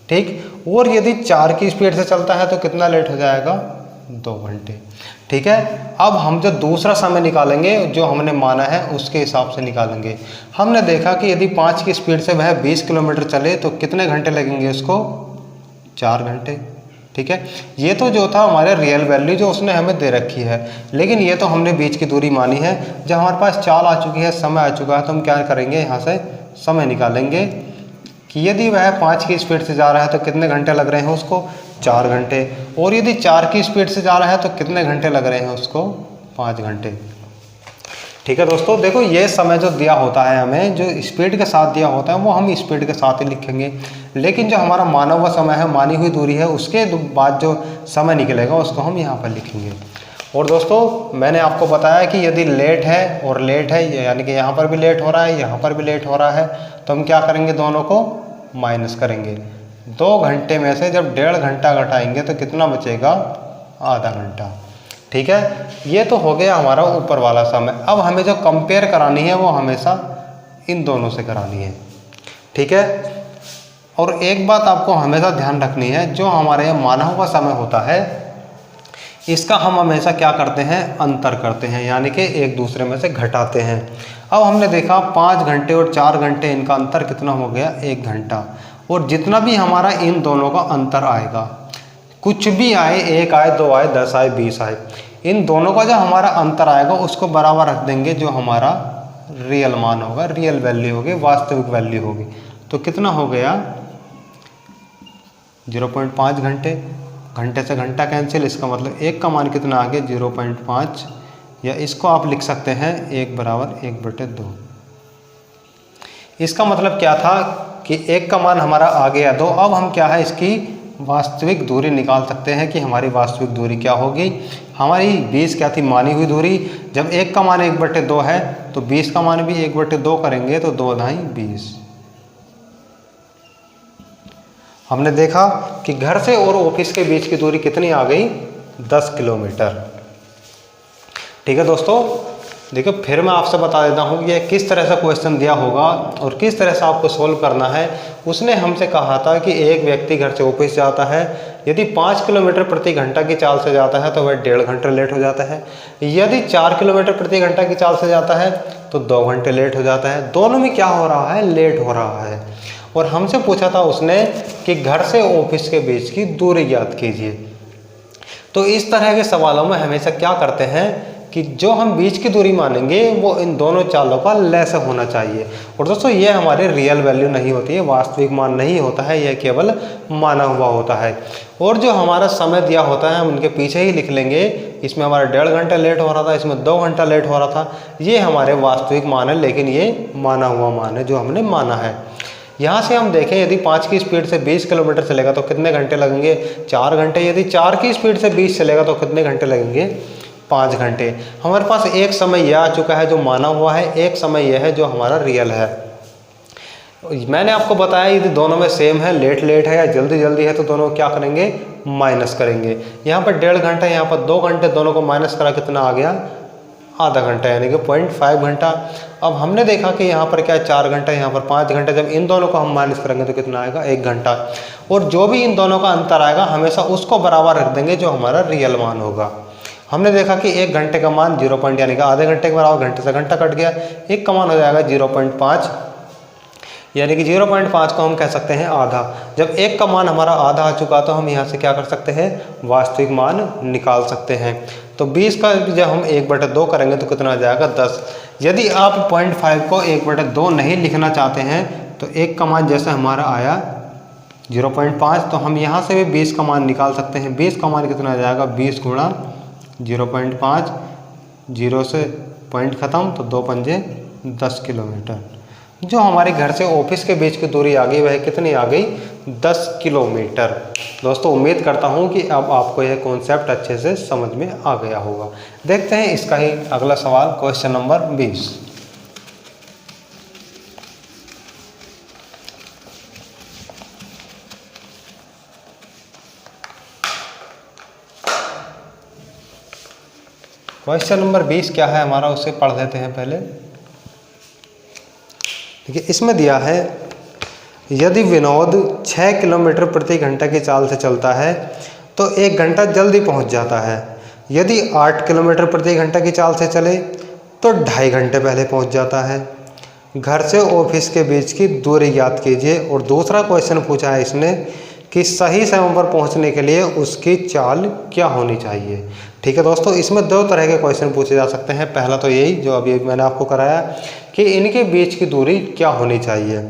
ठीक। और यदि 4 की स्पीड से चलता है तो कितना लेट हो जाएगा 2 घंटे, ठीक है। अब हम जो दूसरा समय निकालेंगे जो हमने माना है उसके हिसाब से निकालेंगे। हमने देखा कि यदि 5 की स्पीड से वह 20 किलोमीटर चले तो कितने घंटे लगेंगे उसको, 4 घंटे, ठीक है। ये तो जो था हमारे रियल वैल्यू जो उसने हमें दे रखी है, लेकिन ये तो हमने बीच की दूरी मानी है। जब हमारे पास चाल आ चुकी है, समय आ चुका है, तो हम क्या करेंगे, यहाँ से समय निकालेंगे कि यदि वह 5 की स्पीड से जा रहा है तो कितने घंटे लग रहे हैं उसको, 4 घंटे। और यदि 4 की स्पीड से जा रहा है तो कितने घंटे लग रहे हैं उसको, 5 घंटे। ठीक है दोस्तों, देखो ये समय जो दिया होता है हमें, जो स्पीड के साथ दिया होता है वो हम स्पीड के साथ ही लिखेंगे। लेकिन जो हमारा माना हुआ समय है, मानी हुई दूरी है, उसके बाद जो समय निकलेगा उसको हम यहाँ पर लिखेंगे। और दोस्तों मैंने आपको बताया कि यदि लेट है और लेट है, यानी कि यहाँ पर भी लेट हो रहा है यहाँ पर भी लेट हो रहा है, तो हम क्या करेंगे, दोनों को माइनस करेंगे। 2 घंटे में से जब 1.5 घंटा घटाएंगे तो कितना बचेगा, आधा घंटा, ठीक है। ये तो हो गया हमारा ऊपर वाला समय। अब हमें जो कंपेयर करानी है वो हमेशा इन दोनों से करानी है, ठीक है। और एक बात आपको हमेशा ध्यान रखनी है, जो हमारे यहाँ मानव का समय होता है इसका हम हमेशा क्या करते हैं, अंतर करते हैं, यानी कि एक दूसरे में से घटाते हैं। अब हमने देखा 5 घंटे और 4 घंटे, इनका अंतर कितना हो गया, 1 घंटा। और जितना भी हमारा इन दोनों का अंतर आएगा, कुछ भी आए, 1 आए, 2 आए, 10 आए, 20 आए, इन दोनों का जो हमारा अंतर आएगा उसको बराबर रख देंगे जो हमारा रियल मान होगा, रियल वैल्यू होगी, वास्तविक वैल्यू होगी। तो कितना हो गया 0.5 घंटे, घंटे से घंटा कैंसिल, इसका मतलब 1 का मान कितना आ गया 0.5, या इसको आप लिख सकते हैं 1 बराबर 1/2। इसका मतलब क्या था कि 1 का मान हमारा आ गया 2। अब हम क्या है, इसकी वास्तविक दूरी निकाल सकते हैं कि हमारी वास्तविक दूरी क्या होगी। हमारी 20 क्या थी, मानी हुई दूरी। जब 1 का मान 1/2 है तो 20 का मान भी 1/2 करेंगे तो 2 × 20। हमने देखा कि घर से और ऑफिस के बीच की दूरी कितनी आ गई, 10 किलोमीटर। ठीक है दोस्तों, देखो फिर मैं आपसे बता देता हूँ ये किस तरह से क्वेश्चन दिया होगा और किस तरह से आपको सोल्व करना है। उसने हमसे कहा था कि एक व्यक्ति घर से ऑफिस जाता है, यदि 5 किलोमीटर प्रति घंटा की चाल से जाता है तो वह 1.5 घंटे लेट हो जाता है। यदि 4 किलोमीटर प्रति घंटा की चाल से जाता है तो 2 घंटे लेट हो जाता है। दोनों में क्या हो रहा है, लेट हो रहा है। और हमसे पूछा था उसने कि घर से ऑफिस के बीच की दूरी ज्ञात कीजिए। तो इस तरह के सवालों में हमेशा क्या करते हैं कि जो हम बीच की दूरी मानेंगे वो इन दोनों चालों का लैस होना चाहिए। और दोस्तों ये हमारे रियल वैल्यू नहीं होती है, वास्तविक मान नहीं होता है, यह केवल माना हुआ होता है। और जो हमारा समय दिया होता है हम उनके पीछे ही लिख लेंगे। इसमें हमारा 1.5 घंटा लेट हो रहा था, इसमें 2 घंटा लेट हो रहा था। ये हमारे वास्तविक मान है, लेकिन ये माना हुआ मान है जो हमने माना है। यहाँ से हम देखें यदि 5 की स्पीड से 20 किलोमीटर चलेगा तो कितने घंटे लगेंगे, 4 घंटे। यदि 4 की स्पीड से 20 चलेगा तो कितने घंटे लगेंगे, 5 घंटे। हमारे पास एक समय यह आ चुका है जो माना हुआ है, एक समय यह है जो हमारा रियल है। मैंने आपको बताया यदि दोनों में सेम है, लेट लेट है या जल्दी जल्दी है, तो दोनों क्या करेंगे, माइनस करेंगे। यहाँ पर 1.5 घंटा, यहाँ पर 2 घंटे, दोनों को माइनस करा कितना आ गया, आधा घंटा, यानी कि 0.5 घंटा। अब हमने देखा कि यहाँ पर क्या है 4 घंटा, यहाँ पर 5 घंटे। जब इन दोनों को हम माइनस करेंगे तो कितना आएगा, 1 घंटा। और जो भी इन दोनों का अंतर आएगा हमेशा उसको बराबर रख देंगे जो हमारा रियल मान होगा। हमने देखा कि 1 घंटे का मान 0. यानी कि आधे घंटे के बराबर, घंटे से घंटा कट गया, 1 का मान हो जाएगा 0.5, यानी कि 0.5 को हम कह सकते हैं आधा। जब 1 का मान हमारा आधा आ चुका तो हम यहाँ से क्या कर सकते हैं, वास्तविक मान निकाल सकते हैं। तो 20 का जब हम 1/2 करेंगे तो कितना आ जाएगा, 10। यदि आप 0.5 को 1/2 नहीं लिखना चाहते हैं तो 1 का मान जैसे हमारा आया 0.5, तो हम यहाँ से भी 20 का मान निकाल सकते हैं। 20 का मान कितना आ जाएगा, 20 गुणा 0.5, 0 से पॉइंट ख़त्म, तो 2 पंजे 10 किलोमीटर। जो हमारे घर से ऑफिस के बीच की दूरी आ गई वह कितनी आ गई, 10 किलोमीटर। दोस्तों उम्मीद करता हूँ कि अब आपको यह कॉन्सेप्ट अच्छे से समझ में आ गया होगा। देखते हैं इसका ही अगला सवाल, क्वेश्चन नंबर 20। क्वेश्चन नंबर 20 क्या है हमारा, उसे पढ़ लेते हैं पहले। देखिए इसमें दिया है यदि विनोद 6 किलोमीटर प्रति घंटा की चाल से चलता है तो 1 घंटा जल्दी पहुंच जाता है। यदि 8 किलोमीटर प्रति घंटा की चाल से चले तो 2.5 घंटे पहले पहुंच जाता है। घर से ऑफिस के बीच की दूरी ज्ञात कीजिए। और दूसरा क्वेश्चन पूछा है इसने कि सही समय पर पहुंचने के लिए उसकी चाल क्या होनी चाहिए। ठीक है दोस्तों, इसमें 2 तरह के क्वेश्चन पूछे जा सकते हैं। पहला तो यही जो अभी मैंने आपको कराया कि इनके बीच की दूरी क्या होनी चाहिए,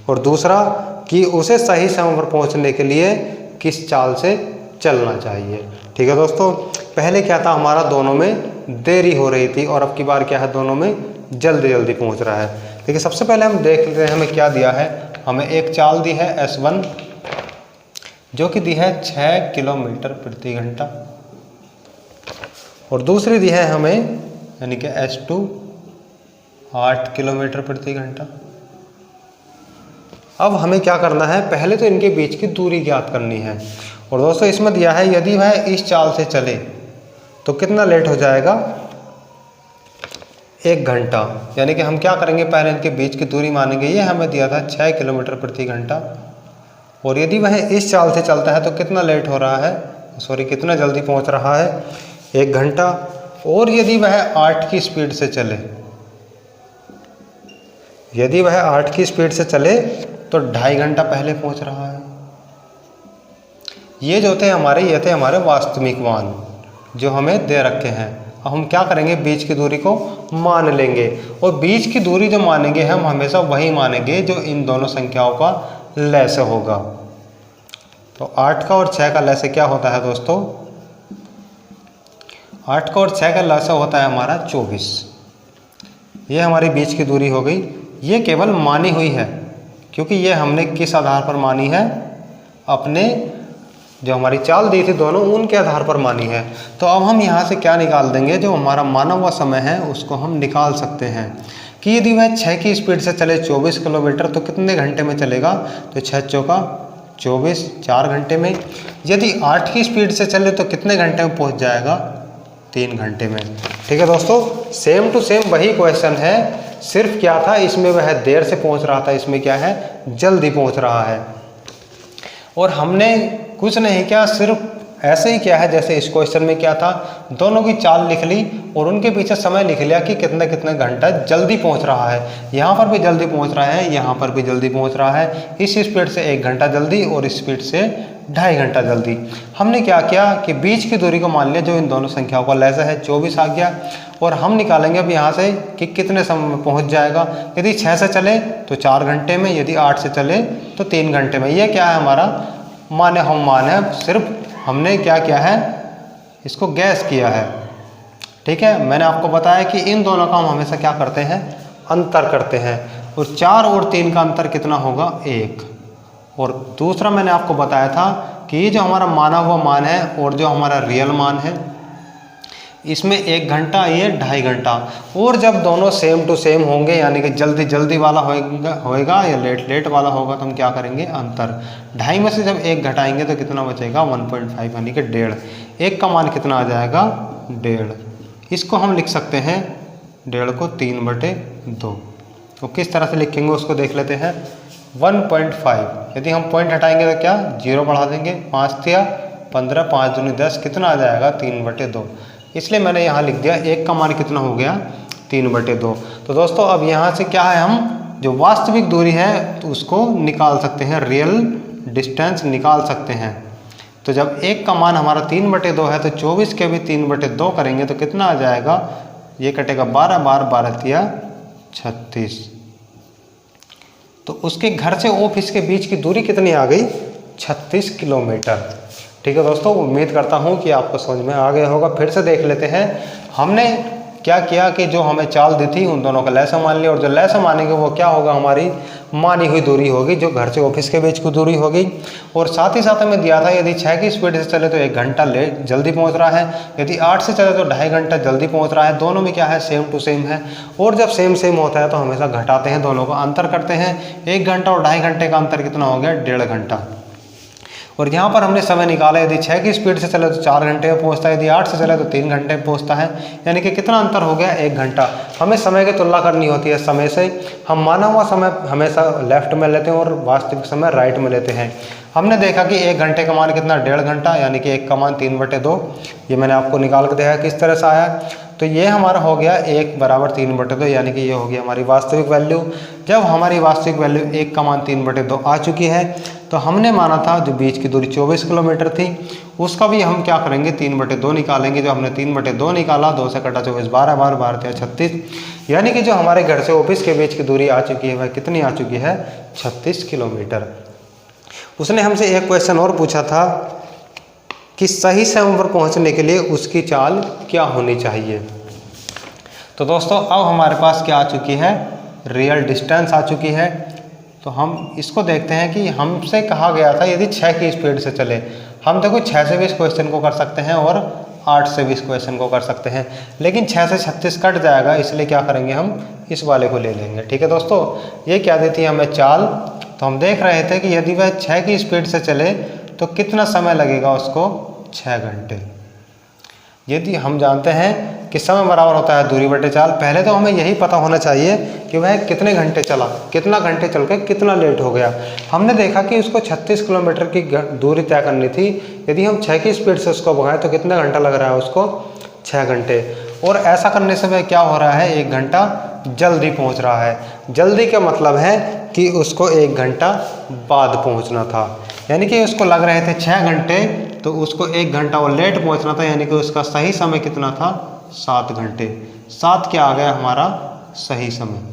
और दूसरा कि उसे सही समय पर पहुंचने के लिए किस चाल से चलना चाहिए। ठीक है दोस्तों, पहले क्या था हमारा, दोनों में देरी हो रही थी, और अब की बार क्या है, दोनों में जल्दी जल्दी पहुंच रहा है। देखिए सबसे पहले हम देख लेते हैं हमें क्या दिया है। हमें एक चाल दी है S1 जो कि दी है 6 किलोमीटर प्रति घंटा, और दूसरी दी है हमें यानी कि S2 8 किलोमीटर प्रति घंटा। अब हमें क्या करना है, पहले तो इनके बीच की दूरी ज्ञात करनी है। और दोस्तों इसमें दिया है यदि वह इस चाल से चले तो कितना लेट हो जाएगा, 1 घंटा। यानी कि हम क्या करेंगे, पहले इनके बीच की दूरी मानेंगे। ये हमें दिया था 6 किलोमीटर प्रति घंटा, और यदि वह इस चाल से चलता है तो कितना लेट हो रहा है, सॉरी कितना जल्दी पहुंच रहा है, 1 घंटा। और यदि वह 8 की स्पीड से चले, यदि वह 8 की स्पीड से चले तो 2.5 घंटा पहले पहुंच रहा है। ये जो थे हमारे, ये थे हमारे वास्तविक मान जो हमें दे रखे हैं। अब हम क्या करेंगे, बीच की दूरी को मान लेंगे, और बीच की दूरी जो मानेंगे हम हमेशा वही मानेंगे जो इन दोनों संख्याओं का लैसे होगा। तो 8 का और 6 का लैसे क्या होता है दोस्तों, 8 का और 6 का लैसे होता है हमारा 24। ये हमारी बीच की दूरी हो गई। ये केवल मानी हुई है, क्योंकि ये हमने किस आधार पर मानी है, अपने जो हमारी चाल दी थी दोनों, उनके आधार पर मानी है। तो अब हम यहाँ से क्या निकाल देंगे, जो हमारा माना हुआ समय है उसको हम निकाल सकते हैं कि यदि वह 6 की स्पीड से चले 24 किलोमीटर तो कितने घंटे में चलेगा, तो 6 चौका 24, 4 घंटे में। यदि 8 की स्पीड से चले तो कितने घंटे में पहुँच जाएगा, 3 घंटे में। ठीक है दोस्तों, सेम टू सेम वही क्वेश्चन है, सिर्फ क्या था इसमें वह देर से पहुँच रहा था, इसमें क्या है जल्दी पहुँच रहा है। और हमने कुछ नहीं किया, सिर्फ ऐसे ही क्या है जैसे इस क्वेश्चन में क्या था, दोनों की चाल लिख ली और उनके पीछे समय लिख लिया कि कितने कितने घंटा जल्दी पहुंच रहा है। यहाँ पर भी जल्दी पहुंच रहा है, यहाँ पर भी जल्दी पहुंच रहा है। इस स्पीड से 1 घंटा जल्दी और इस स्पीड से 2.5 घंटा जल्दी। हमने क्या किया कि बीच की दूरी को मान लिया जो इन दोनों संख्याओं का लैसा है, 24 आ गया। और हम निकालेंगे अब यहाँ से कि कितने समय में पहुँच जाएगा। यदि 6 से चले तो 4 घंटे में, यदि 8 से चले तो 3 घंटे में। ये क्या है हमारा मान है, सिर्फ हमने क्या किया है, इसको गैस किया है। ठीक है, मैंने आपको बताया कि इन दोनों का हम हमेशा क्या करते हैं, अंतर करते हैं। और 4 और 3 का अंतर कितना होगा, 1। और दूसरा मैंने आपको बताया था कि ये जो हमारा माना हुआ मान है और जो हमारा रियल मान है, इसमें 1 घंटा, ये 2.5 घंटा। और जब दोनों सेम टू सेम होंगे, यानी कि जल्दी जल्दी वाला होएगा या लेट लेट वाला होगा, तो हम क्या करेंगे, अंतर। 2.5 में से जब 1 घटाएंगे तो कितना बचेगा, 1.5 यानी कि 1.5। 1 का मान कितना आ जाएगा, 1.5। इसको हम लिख सकते हैं 1.5 को 3/2। तो किस तरह से लिखेंगे उसको देख लेते हैं। 1.5, यदि हम पॉइंट हटाएंगे तो क्या, 0 बढ़ा देंगे, 5 दिया 15, 5 दूनी 10, कितना आ जाएगा, 3/2। इसलिए मैंने यहाँ लिख दिया 1 का मान कितना हो गया, 3/2। तो दोस्तों अब यहाँ से क्या है, हम जो वास्तविक दूरी है तो उसको निकाल सकते हैं, रियल डिस्टेंस निकाल सकते हैं। तो जब 1 का मान हमारा 3/2 है तो 24 के भी 3/2 करेंगे तो कितना आ जाएगा, ये कटेगा 12, 12 तिया 36। तो उसके घर से ऑफिस के बीच की दूरी कितनी आ गई, 36 किलोमीटर। ठीक है दोस्तों, उम्मीद करता हूँ कि आपको समझ में आ गया होगा। फिर से देख लेते हैं हमने क्या किया कि जो हमें चाल दी थी उन दोनों का लैसा मान लिया, और जो लैसा मानेंगे वो क्या होगा, हमारी मानी हुई दूरी होगी, जो घर से ऑफिस के बीच की दूरी होगी। और साथ ही साथ हमें दिया था यदि 6 की स्पीड से चले तो 1 घंटा लेट जल्दी पहुंच रहा है, यदि 8 से चले तो 2.5 घंटा जल्दी पहुंच रहा है। दोनों में क्या है, सेम टू सेम है। और जब सेम सेम होता है तो हमेशा घटाते हैं, दोनों का अंतर करते हैं। 1 घंटा और 2.5 घंटे का अंतर कितना हो गया, 1.5 घंटा। और यहाँ पर हमने समय निकाला, यदि 6 की स्पीड से चले तो 4 घंटे में पहुँचता है, यदि 8 से चले तो 3 घंटे में पहुँचता है। यानी कि कितना अंतर हो गया, 1 घंटा। हमें समय की तुलना करनी होती है समय से। हम माना हुआ समय हमेशा लेफ्ट में लेते हैं और वास्तविक समय राइट में लेते हैं। हमने देखा कि 1 घंटे का मान कितना, 1.5 घंटा, यानी कि 1 का मान 3/2। ये मैंने आपको निकाल के देखा किस तरह से आया। तो ये हमारा हो गया 1 बराबर 3/2, यानी कि ये हो गया हमारी वास्तविक वैल्यू। जब हमारी वास्तविक वैल्यू 1 का मान 3/2 आ चुकी है तो हमने माना था जो बीच की दूरी 24 किलोमीटर थी, उसका भी हम क्या करेंगे, 3/2 निकालेंगे। जो हमने 3/2 निकाला, 2 से कटा 24, 12, 12 तिया 36, यानी कि जो हमारे घर से ऑफिस के बीच की दूरी आ चुकी है वह कितनी आ चुकी है, 36 किलोमीटर। उसने हमसे एक क्वेश्चन और पूछा था कि सही समय पर पहुंचने के लिए उसकी चाल क्या होनी चाहिए। तो दोस्तों अब हमारे पास क्या आ चुकी है, रियल डिस्टेंस आ चुकी है। तो हम इसको देखते हैं कि हमसे कहा गया था यदि 6 की स्पीड से चले। हम देखो 6 से भी इस क्वेश्चन को कर सकते हैं और 8 से भी इस क्वेश्चन को कर सकते हैं, लेकिन 6 से 36 कट जाएगा, इसलिए क्या करेंगे, हम इस वाले को ले लेंगे। ठीक है दोस्तों, ये क्या दी थी हमें चाल। तो हम देख रहे थे कि यदि वह 6 की स्पीड से चले तो कितना समय लगेगा उसको, 6 घंटे। यदि हम जानते हैं कि समय बराबर होता है दूरी बटे चाल, पहले तो हमें यही पता होना चाहिए कि वह कितने घंटे चला, कितना घंटे चल के कितना लेट हो गया। हमने देखा कि उसको 36 किलोमीटर की दूरी तय करनी थी। यदि हम 6 की स्पीड से उसको भगाएं तो कितना घंटा लग रहा है उसको, 6 घंटे। और ऐसा करने से वह क्या हो रहा है, 1 घंटा जल्दी पहुंच रहा है। जल्दी का मतलब है कि उसको 1 घंटा बाद पहुंचना था, यानी कि उसको लग रहे थे 6 घंटे, तो उसको 1 घंटा और लेट पहुंचना था, यानी कि उसका सही समय कितना था, 7 घंटे। 7 क्या आ गया हमारा सही समय।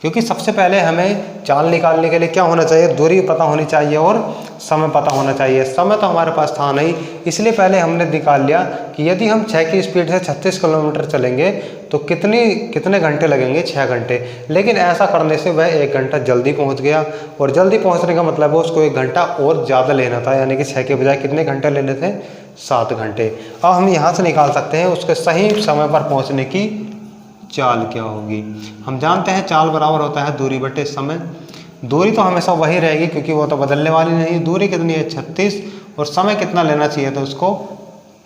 क्योंकि सबसे पहले हमें चाल निकालने के लिए क्या होना चाहिए, दूरी पता होनी चाहिए और समय पता होना चाहिए। समय तो हमारे पास था नहीं, इसलिए पहले हमने निकाल लिया कि यदि हम 6 की स्पीड से 36 किलोमीटर चलेंगे तो कितने घंटे लगेंगे, 6 घंटे। लेकिन ऐसा करने से वह 1 घंटा जल्दी पहुंच गया, और जल्दी पहुंचने का मतलब है उसको 1 घंटा और ज़्यादा लेना था, यानी कि 6 के बजाय कितने घंटे लेने थे, 7 घंटे। अब हम यहाँ से निकाल सकते हैं उसके सही समय पर पहुँचने की चाल क्या होगी। हम जानते हैं चाल बराबर होता है दूरी बटे समय। दूरी तो हमेशा वही रहेगी क्योंकि वो तो बदलने वाली नहीं। दूरी कितनी है, 36, और समय कितना लेना चाहिए तो उसको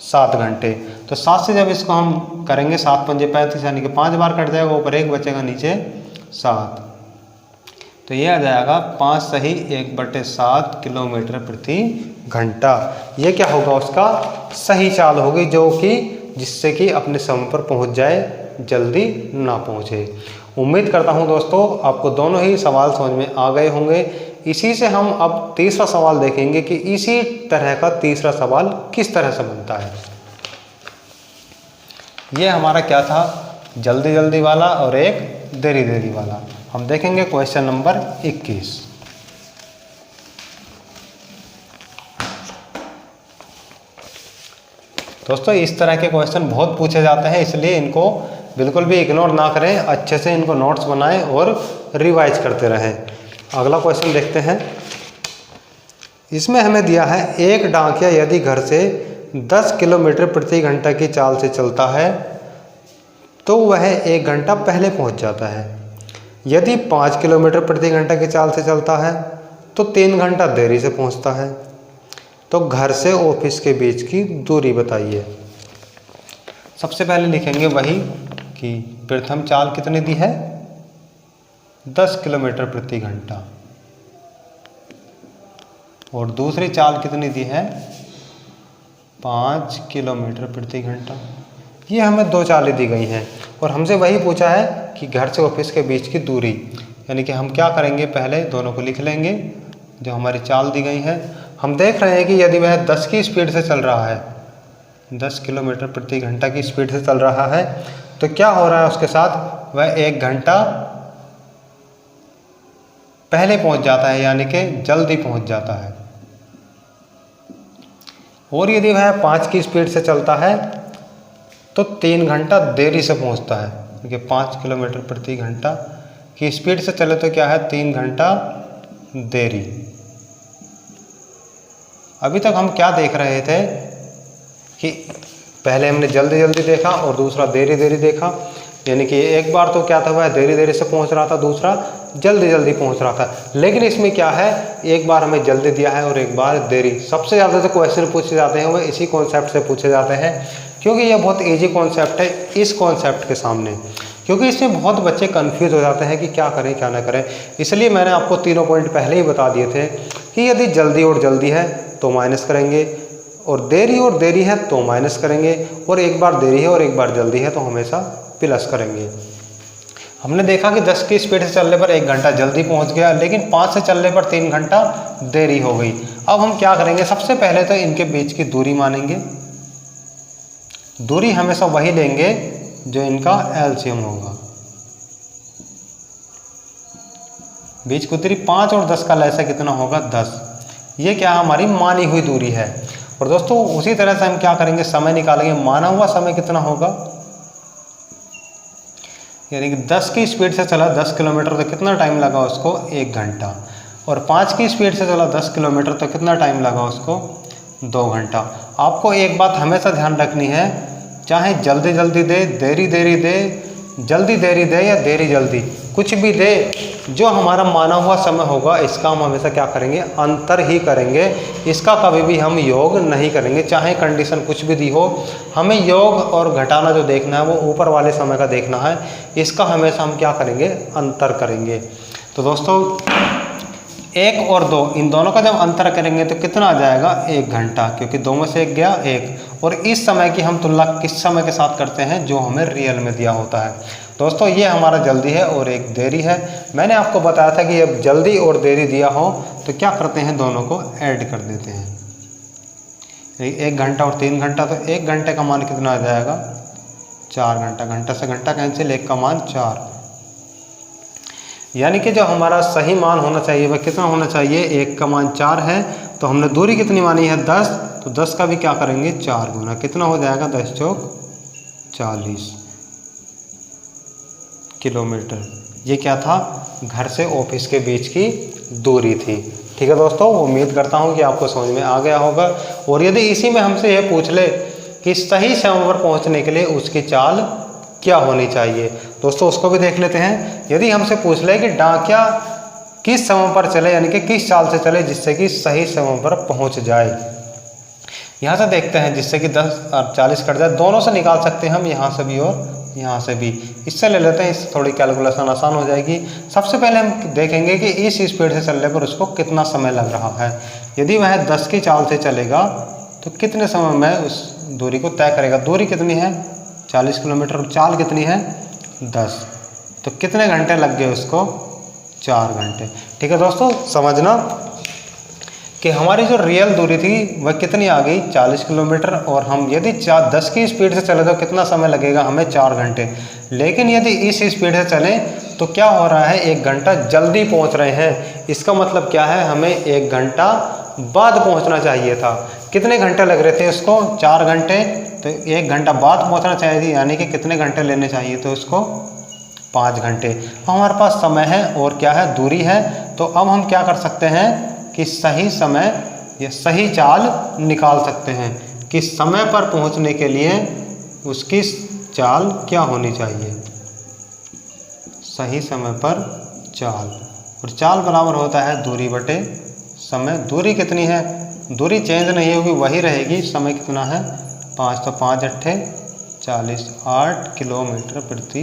7 घंटे। तो 7 से जब इसको हम करेंगे 7 पंजे 35, यानी कि 5 बार कट जाएगा, ऊपर 1 बचेगा, नीचे 7। तो ये आ जाएगा 5 सही 1/7 किलोमीटर प्रति घंटा। ये क्या होगा, उसका सही चाल होगी, जो कि जिससे कि अपने समय पर पहुंच जाए, जल्दी ना पहुंचे। उम्मीद करता हूं दोस्तों आपको दोनों ही सवाल समझ में आ गए होंगे। इसी से हम अब तीसरा सवाल देखेंगे कि इसी तरह का तीसरा सवाल किस तरह से बनता है। ये हमारा क्या था, जल्दी जल्दी वाला और एक देरी देरी वाला। हम देखेंगे क्वेश्चन नंबर 21। दोस्तों इस तरह के क्वेश्चन बहुत पूछे जाते हैं, इसलिए इनको बिल्कुल भी इग्नोर ना करें, अच्छे से इनको नोट्स बनाएं और रिवाइज करते रहें। अगला क्वेश्चन देखते हैं। इसमें हमें दिया है, एक डाकिया यदि घर से 10 किलोमीटर प्रति घंटा की चाल से चलता है तो वह 1 घंटा पहले पहुंच जाता है। यदि 5 किलोमीटर प्रति घंटा की चाल से चलता है तो 3 घंटा देरी से पहुंचता है। तो घर से ऑफिस के बीच की दूरी बताइए। सबसे पहले लिखेंगे वही कि प्रथम चाल कितनी दी है, 10 किलोमीटर प्रति घंटा, और दूसरी चाल कितनी दी है, 5 किलोमीटर प्रति घंटा। ये हमें 2 चालें दी गई हैं और हमसे वही पूछा है कि घर से ऑफिस के बीच की दूरी। यानी कि हम क्या करेंगे, पहले दोनों को लिख लेंगे जो हमारी चाल दी गई है। हम देख रहे हैं कि यदि वह 10 की स्पीड से चल रहा है, 10 किलोमीटर प्रति घंटा की स्पीड से चल रहा है, तो क्या हो रहा है उसके साथ, वह 1 घंटा पहले पहुंच जाता है, यानी कि जल्दी पहुंच जाता है। और यदि वह 5 की स्पीड से चलता है तो 3 घंटा देरी से पहुंचता है, क्योंकि 5 किलोमीटर प्रति घंटा की स्पीड से चले तो क्या है, 3 घंटा देरी। अभी तक हम क्या देख रहे थे कि पहले हमने जल्दी जल्दी देखा और दूसरा देरी देरी देखा। यानी कि एक बार तो क्या था, वह देरी देरी से पहुंच रहा था, दूसरा जल्दी जल्दी पहुंच रहा था। लेकिन इसमें क्या है, एक बार हमें जल्दी दिया है और एक बार देरी। सबसे ज़्यादा जो क्वेश्चन पूछे जाते हैं वह इसी कॉन्सेप्ट से पूछे जाते हैं, क्योंकि यह बहुत ईजी कॉन्सेप्ट है इस कॉन्सेप्ट के सामने। क्योंकि इसमें बहुत बच्चे कन्फ्यूज हो जाते हैं कि क्या करें क्या ना करें। इसलिए मैंने आपको तीनों पॉइंट पहले ही बता दिए थे कि यदि जल्दी और जल्दी है तो माइनस करेंगे, और देरी है तो माइनस करेंगे, और एक बार देरी है और एक बार जल्दी है तो हमेशा प्लस करेंगे। हमने देखा कि 10 की स्पीड से चलने पर 1 घंटा जल्दी पहुंच गया, लेकिन 5 से चलने पर 3 घंटा देरी हो गई। अब हम क्या करेंगे, सबसे पहले तो इनके बीच की दूरी मानेंगे। दूरी हमेशा वही लेंगे जो इनका एलसीएम होगा। बीच की दूरी 5 और 10 का लैसा कितना होगा, 10। ये क्या हमारी मानी हुई दूरी है। और दोस्तों उसी तरह से हम क्या करेंगे, समय निकालेंगे। माना हुआ समय कितना होगा, यानी कि 10 की स्पीड से चला 10 किलोमीटर तो कितना टाइम लगा उसको, 1 घंटा। और 5 की स्पीड से चला 10 किलोमीटर तो कितना टाइम लगा उसको, 2 घंटा। आपको एक बात हमेशा ध्यान रखनी है, चाहे जल्दी जल्दी दे, देरी देरी दे, जल्दी देरी दे या देरी जल्दी, कुछ भी दे, जो हमारा माना हुआ समय होगा इसका हम हमेशा क्या करेंगे, अंतर ही करेंगे। इसका कभी भी हम योग नहीं करेंगे, चाहे कंडीशन कुछ भी दी हो। हमें योग और घटाना जो देखना है वो ऊपर वाले समय का देखना है, इसका हमेशा हम क्या करेंगे, अंतर करेंगे। तो दोस्तों 1 और 2 इन दोनों का जब अंतर करेंगे तो कितना आ जाएगा, 1 घंटा, क्योंकि 2 में से 1 गया 1। और इस समय की हम तुलना किस समय के साथ करते हैं, जो हमें रियल में दिया होता है। दोस्तों ये हमारा जल्दी है और एक देरी है। मैंने आपको बताया था कि जब जल्दी और देरी दिया हो तो क्या करते हैं, दोनों को ऐड कर देते हैं। 1 घंटा और 3 घंटा, तो 1 घंटे का मान कितना आ जाएगा, 4 घंटा। घंटा से घंटा कैंसिल, 1 का मान 4। यानी कि जो हमारा सही मान होना चाहिए वह कितना होना चाहिए, 1 का मान 4 है। तो हमने दूरी कितनी मानी है, 10, तो 10 का भी क्या करेंगे, 4 गुना, कितना हो जाएगा, 10 चौक 40 किलोमीटर। ये क्या था, घर से ऑफिस के बीच की दूरी थी। ठीक है दोस्तों, उम्मीद करता हूँ कि आपको समझ में आ गया होगा। और यदि इसी में हमसे यह पूछ ले कि सही समय पर पहुँचने के लिए उसकी चाल क्या होनी चाहिए, दोस्तों उसको भी देख लेते हैं। यदि हमसे पूछ ले कि डाकिया किस समय पर चले, यानी कि किस चाल से चले जिससे कि सही समय पर पहुंच जाए, यहाँ से देखते हैं, जिससे कि 10 और 40 कट जाए। दोनों से निकाल सकते हैं हम, यहाँ से भी और यहाँ से भी। इससे ले लेते हैं, इससे थोड़ी कैलकुलेशन आसान हो जाएगी। सबसे पहले हम देखेंगे कि इस स्पीड से चलने पर उसको कितना समय लग रहा है। यदि वह 10 की चाल से चलेगा तो कितने समय में उस दूरी को तय करेगा। दूरी कितनी है, 40 किलोमीटर, और चाल कितनी है, 10, तो कितने घंटे लग गए उसको, 4 घंटे। ठीक है दोस्तों, समझना कि हमारी जो रियल दूरी थी वह कितनी आ गई, 40 किलोमीटर। और हम यदि 10 की स्पीड से चले तो कितना समय लगेगा हमें, 4 घंटे। लेकिन यदि इस स्पीड से चलें तो क्या हो रहा है, 1 घंटा जल्दी पहुंच रहे हैं। इसका मतलब क्या है, हमें 1 घंटा बाद पहुंचना चाहिए था। कितने घंटे लग रहे थे उसको, 4 घंटे, तो 1 घंटा बाद पहुंचना चाहिए, यानी कि कितने घंटे लेने चाहिए थे उसको, 5 घंटे। हमारे पास समय है और क्या है, दूरी है। तो अब हम क्या कर सकते हैं कि सही समय या सही चाल निकाल सकते हैं कि समय पर पहुंचने के लिए उसकी चाल क्या होनी चाहिए, सही समय पर चाल। और चाल बराबर होता है दूरी बटे समय। दूरी कितनी है, दूरी चेंज नहीं होगी, वही रहेगी। समय कितना है, 5, तो 5 अट्ठे 40, 8 किलोमीटर प्रति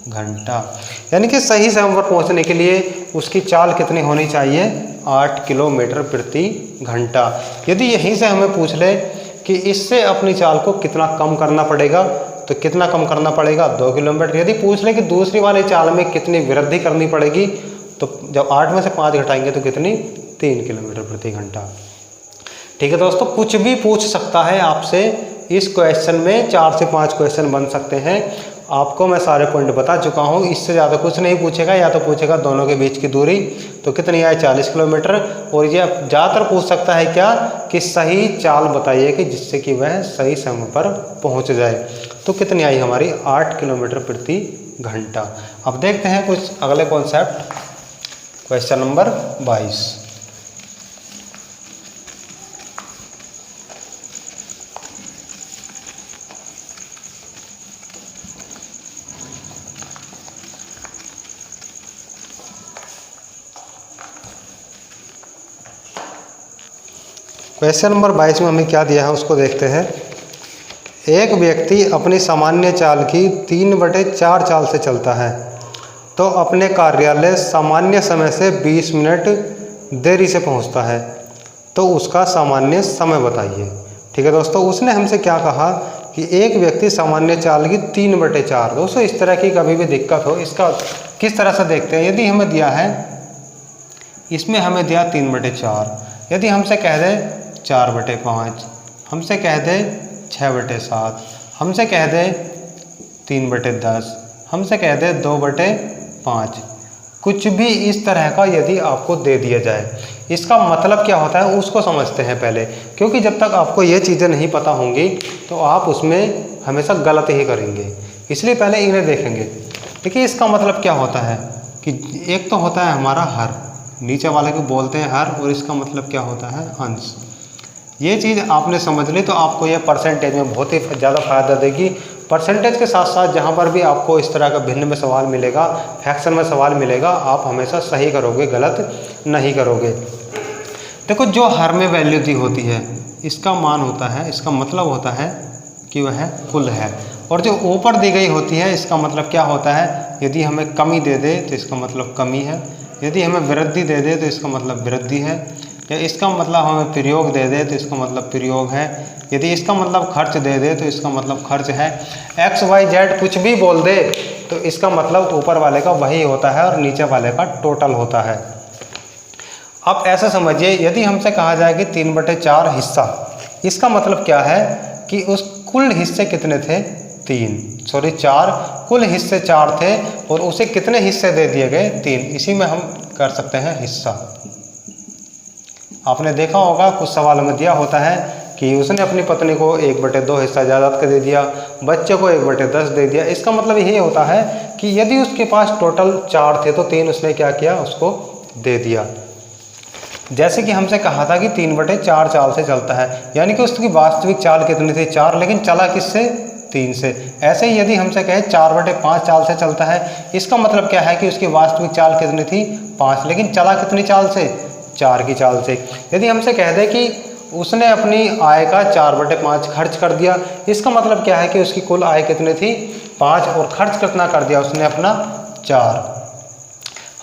घंटा। यानी कि सही समय पर पहुंचने के लिए उसकी चाल कितनी होनी चाहिए, 8 किलोमीटर प्रति घंटा। यदि यहीं से हमें पूछ ले कि इससे अपनी चाल को कितना कम करना पड़ेगा, तो कितना कम करना पड़ेगा, 2 किलोमीटर। यदि पूछ ले कि दूसरी वाली चाल में कितनी वृद्धि करनी पड़ेगी, तो जब 8 में से 5 घटाएंगे तो कितनी, 3 किलोमीटर प्रति घंटा। ठीक है दोस्तों, कुछ भी पूछ सकता है आपसे। इस क्वेश्चन में 4 से 5 क्वेश्चन बन सकते हैं। आपको मैं सारे पॉइंट बता चुका हूँ, इससे ज़्यादा कुछ नहीं पूछेगा। या तो पूछेगा दोनों के बीच की दूरी तो कितनी है, 40 किलोमीटर। और ये ज़्यादातर पूछ सकता है क्या, कि सही चाल बताइए कि जिससे कि वह सही समय पर पहुँच जाए। तो कितनी आई हमारी, 8 किलोमीटर प्रति घंटा। अब देखते हैं कुछ अगले concept. Question number 22। Question number 22 में हमें क्या दिया है उसको देखते हैं। एक व्यक्ति अपनी सामान्य चाल की 3/4 चाल से चलता है तो अपने कार्यालय सामान्य समय से 20 मिनट देरी से पहुंचता है, तो उसका सामान्य समय बताइए। ठीक है दोस्तों, उसने हमसे क्या कहा कि एक व्यक्ति सामान्य चाल की 3/4। दोस्तों इस तरह की कभी भी दिक्कत हो, इसका किस तरह से देखते हैं। यदि हमें दिया है, इसमें हमें दिया 3/4, यदि हमसे कह दे 4/5, हमसे कह दे 6/7, हमसे कह दे 3/10, हमसे कह दे 2/5, कुछ भी इस तरह का यदि आपको दे दिया जाए, इसका मतलब क्या होता है उसको समझते हैं पहले। क्योंकि जब तक आपको ये चीज़ें नहीं पता होंगी तो आप उसमें हमेशा गलत ही करेंगे, इसलिए पहले इन्हें देखेंगे। देखिए इसका मतलब क्या होता है कि एक तो होता है हमारा हर, नीचे वाले को बोलते हैं हर, और इसका मतलब क्या होता है, अंश। ये चीज़ आपने समझ ली तो आपको ये परसेंटेज में बहुत ही ज़्यादा फायदा देगी। परसेंटेज के साथ साथ जहाँ पर भी आपको इस तरह का भिन्न में सवाल मिलेगा, फ्रैक्शन में सवाल मिलेगा, आप हमेशा सही करोगे, गलत नहीं करोगे। देखो जो हर में वैल्यू दी होती है इसका मान होता है, इसका मतलब होता है कि वह कुल है। और जो ऊपर दी गई होती है इसका मतलब क्या होता है, यदि हमें कमी दे दे तो इसका मतलब कमी है, यदि हमें वृद्धि दे दे तो इसका मतलब वृद्धि है, या इसका मतलब हमें प्रयोग दे दे तो इसका मतलब प्रयोग है, यदि इसका मतलब खर्च दे दे तो इसका मतलब खर्च है। एक्स वाई जेड कुछ भी बोल दे तो इसका मतलब ऊपर वाले का वही होता है और नीचे वाले का टोटल होता है। अब ऐसा समझिए, यदि हमसे कहा जाए कि 3/4 हिस्सा, इसका मतलब क्या है कि उस कुल हिस्से कितने थे, 4, कुल हिस्से 4 थे और उसे कितने हिस्से दे दिए गए, 3। इसी में हम कर सकते हैं हिस्सा। आपने देखा होगा कुछ सवालों में दिया होता है कि उसने अपनी पत्नी को 1/2 हिस्सा जायदाद का दे दिया, बच्चे को 1/10 दे दिया। इसका मतलब यही होता है कि यदि उसके पास टोटल 4 थे तो 3 उसने क्या किया, उसको दे दिया। जैसे कि हमसे कहा था कि 3/4 चाल से चलता है, यानी कि उसकी वास्तविक चाल कितनी थी, 4, लेकिन चला किससे, 3 से। ऐसे ही यदि हमसे कहे 4/5 चाल से चलता है, इसका मतलब क्या है कि उसकी वास्तविक चाल कितनी थी, 5, लेकिन चला कितनी चाल से, 4 की चाल से। यदि हमसे कह दे कि उसने अपनी आय का 4/5 खर्च कर दिया, इसका मतलब क्या है कि उसकी कुल आय कितनी थी, 5, और खर्च कितना कर दिया उसने अपना, 4।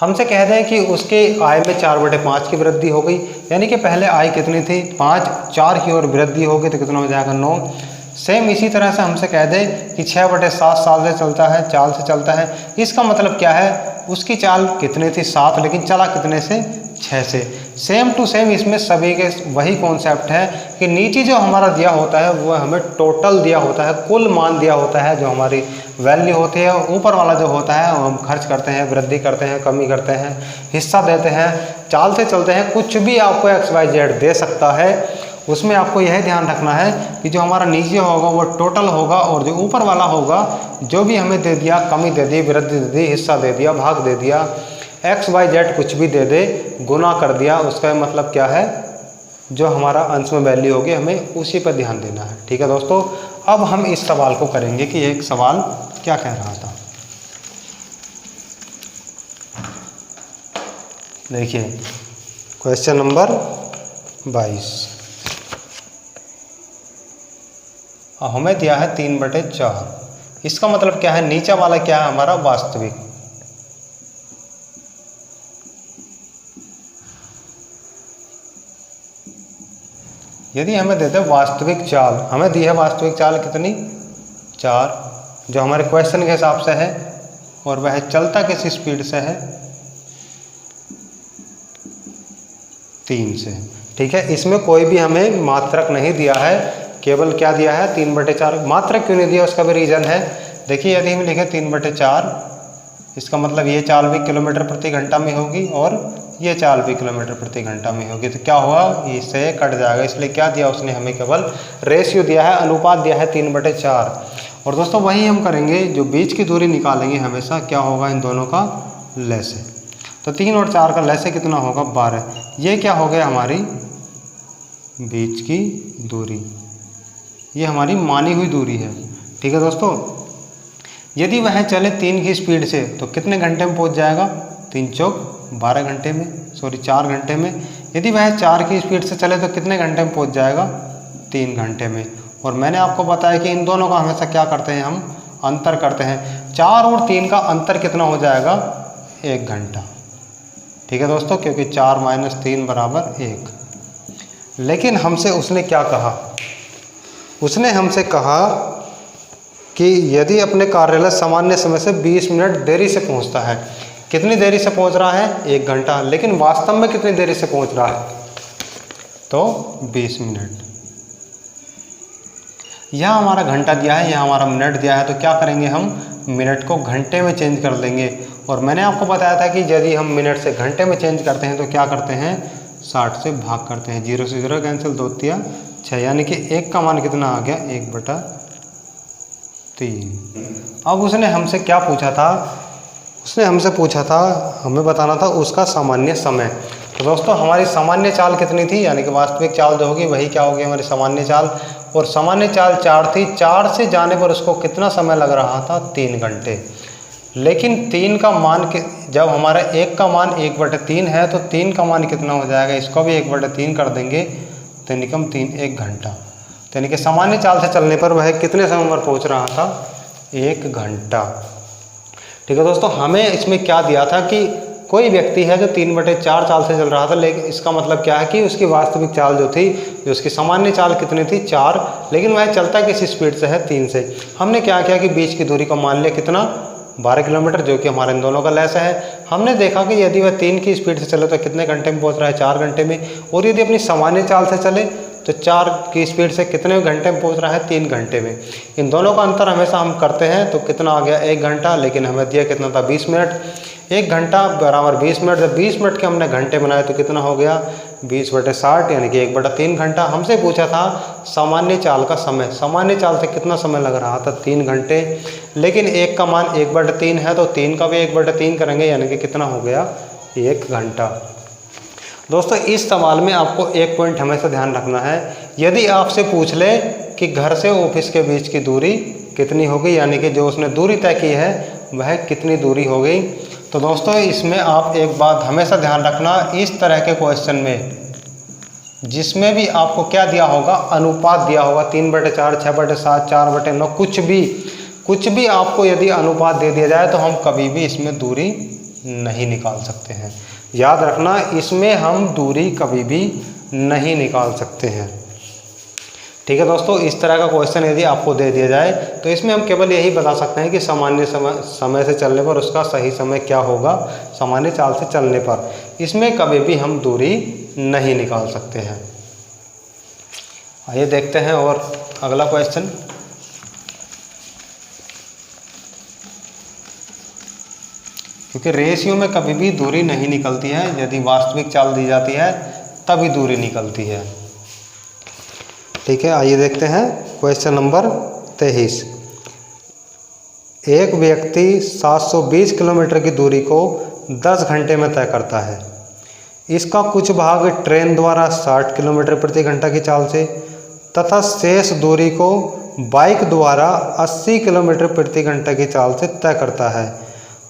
हमसे कह दें कि उसके आय में 4/5 की वृद्धि हो गई, यानी कि पहले आय कितनी थी, 5, 4 की ओर वृद्धि हो गई तो कितना हो जाएगा, 9। सेम इसी तरह से हमसे कह दें कि 6/7 साल से चलता है, चाल से चलता है, इसका मतलब क्या है, उसकी चाल कितनी थी, 7, लेकिन चला कितने से, 6 से। सेम टू सेम इसमें सभी के वही कॉन्सेप्ट है कि नीचे जो हमारा दिया होता है वो हमें टोटल दिया होता है, कुल मान दिया होता है जो हमारी वैल्यू होती है। ऊपर वाला जो होता है वो हम खर्च करते हैं, वृद्धि करते हैं, कमी करते हैं, हिस्सा देते हैं, चाल से चलते हैं। कुछ भी आपको XYZ दे सकता है, उसमें आपको यह ध्यान रखना है कि जो हमारा नीचे होगा वो टोटल होगा और जो ऊपर वाला होगा जो भी हमें दे दिया, कमी दे दी, वृद्धि दे दी, हिस्सा दे दिया, भाग दे दिया, XYZ कुछ भी दे दे, गुना कर दिया, उसका मतलब क्या है, जो हमारा अंश में वैल्यू होगी हमें उसी पर ध्यान देना है। ठीक है दोस्तों, अब हम इस सवाल को करेंगे कि एक सवाल क्या कह रहा था। देखिए क्वेश्चन नंबर 22, हमें दिया है 3/4। इसका मतलब क्या है, नीचे वाला क्या है हमारा वास्तविक। यदि हमें देते वास्तविक चाल, हमें दी है वास्तविक चाल कितनी, 4, जो हमारे क्वेश्चन के हिसाब से है, और वह चलता किस स्पीड से है, 3 से। ठीक है, इसमें कोई भी हमें मात्रक नहीं दिया है, केवल क्या दिया है, 3/4। मात्रक क्यों नहीं दिया उसका भी रीज़न है। देखिए यदि हम लिखें 3/4, इसका मतलब ये चाल भी किलोमीटर प्रति घंटा में होगी और ये चाल भी किलोमीटर प्रति घंटा में होगी, तो क्या हुआ, इससे कट जाएगा। इसलिए क्या दिया उसने, हमें केवल रेशियो दिया है, अनुपात दिया है 3/4। और दोस्तों वही हम करेंगे, जो बीच की दूरी निकालेंगे हमेशा क्या होगा, इन दोनों का लैसे। तो 3 और 4 का लैसे कितना होगा, 12। ये क्या हो गया, हमारी बीच की दूरी, ये हमारी मानी हुई दूरी है। ठीक है दोस्तों, यदि वह चले 3 की स्पीड से तो कितने घंटे में पहुंच जाएगा, 3 चौक 12 घंटे में, 4 घंटे में। यदि वह 4 की स्पीड से चले तो कितने घंटे में पहुंच जाएगा, 3 घंटे में। और मैंने आपको बताया कि इन दोनों का हमेशा क्या करते हैं, हम अंतर करते हैं। 4 और 3 का अंतर कितना हो जाएगा, 1 घंटा। ठीक है दोस्तों, क्योंकि 4 - 3 = 1। लेकिन हमसे उसने क्या कहा, उसने हमसे कहा कि यदि अपने कार्यालय सामान्य समय से 20 मिनट देरी से पहुंचता है, कितनी देरी से पहुंच रहा है, 1 घंटा, लेकिन वास्तव में कितनी देरी से पहुंच रहा है, तो 20 मिनट। यहाँ हमारा घंटा दिया है, यहाँ हमारा मिनट दिया है, तो क्या करेंगे, हम मिनट को घंटे में चेंज कर देंगे। और मैंने आपको बताया था कि यदि हम मिनट से घंटे में चेंज करते हैं तो क्या करते हैं, 60 से भाग करते हैं, 0 से 0 कैंसिल, 2 × 3 = 6, यानी कि 1 का मान कितना आ गया, 1/3। अब उसने हमसे क्या पूछा था, उसने हमसे पूछा था, हमें बताना था उसका सामान्य समय। तो दोस्तों हमारी सामान्य चाल कितनी थी, यानी कि वास्तविक चाल जो होगी वही क्या होगी, हमारी सामान्य चाल। और सामान्य चाल 4 थी। 4 से जाने पर उसको कितना समय लग रहा था? 3 घंटे। लेकिन 3 का मान जब हमारा 1 का मान 1/3 है तो 3 का मान कितना हो जाएगा? इसको भी 1/3 कर देंगे तो निकम 1 घंटा। तो यानी कि सामान्य चाल से चलने पर वह कितने समय पर पहुंच रहा था? 1 घंटा। ठीक है दोस्तों, हमें इसमें क्या दिया था कि कोई व्यक्ति है जो 3/4 चाल से चल रहा था, लेकिन इसका मतलब क्या है कि उसकी वास्तविक चाल जो थी, जो उसकी सामान्य चाल कितनी थी? 4, लेकिन वह चलता किस स्पीड से है? 3 से। हमने क्या किया कि बीच की दूरी को मान लिया कितना? 12 किलोमीटर, जो कि हमारे इन दोनों का लैस है। हमने देखा कि यदि वह 3 की स्पीड से चले तो कितने घंटे में पहुंच रहा है? 4 घंटे में। और यदि अपनी सामान्य चाल से चले तो 4 की स्पीड से कितने घंटे में पहुंच रहा है? 3 घंटे में। इन दोनों का अंतर हमेशा हम करते हैं तो कितना आ गया? 1 घंटा, लेकिन हमें दिया कितना था? 20 मिनट। 1 घंटा बराबर 20 मिनट। जब 20 मिनट के हमने घंटे बनाए तो कितना हो गया? 20/60, यानी कि 1/3 घंटा। हमसे पूछा था सामान्य चाल का समय। सामान्य चाल से कितना समय लग रहा था? 3 घंटे। लेकिन 1 का मान 1/3 है तो 3 का भी 1/3 करेंगे, यानी कि कितना हो गया? 1 घंटा। दोस्तों, इस सवाल में आपको एक पॉइंट हमेशा ध्यान रखना है। यदि आपसे पूछ ले कि घर से ऑफिस के बीच की दूरी कितनी होगी, यानी कि जो उसने दूरी तय की है वह कितनी दूरी हो गई, तो दोस्तों इसमें आप एक बात हमेशा ध्यान रखना, इस तरह के क्वेश्चन में जिसमें भी आपको क्या दिया होगा? अनुपात दिया होगा। 3/4, 6/7, 4/9, कुछ भी आपको यदि अनुपात दे दिया जाए तो हम कभी भी इसमें दूरी नहीं निकाल सकते हैं। याद रखना, इसमें हम दूरी कभी भी नहीं निकाल सकते हैं। ठीक है दोस्तों, इस तरह का क्वेश्चन यदि आपको दे दिया जाए तो इसमें हम केवल यही बता सकते हैं कि सामान्य समय से चलने पर उसका सही समय क्या होगा, सामान्य चाल से चलने पर। इसमें कभी भी हम दूरी नहीं निकाल सकते हैं। आइए देखते हैं और अगला क्वेश्चन। क्योंकि रेशियो में कभी भी दूरी नहीं निकलती है, यदि वास्तविक चाल दी जाती है तभी दूरी निकलती है। ठीक है, आइए देखते हैं क्वेश्चन नंबर 23। एक व्यक्ति 720 किलोमीटर की दूरी को 10 घंटे में तय करता है। इसका कुछ भाग ट्रेन द्वारा 60 किलोमीटर प्रति घंटा की चाल से तथा शेष दूरी को बाइक द्वारा 80 किलोमीटर प्रति घंटा की चाल से तय करता है,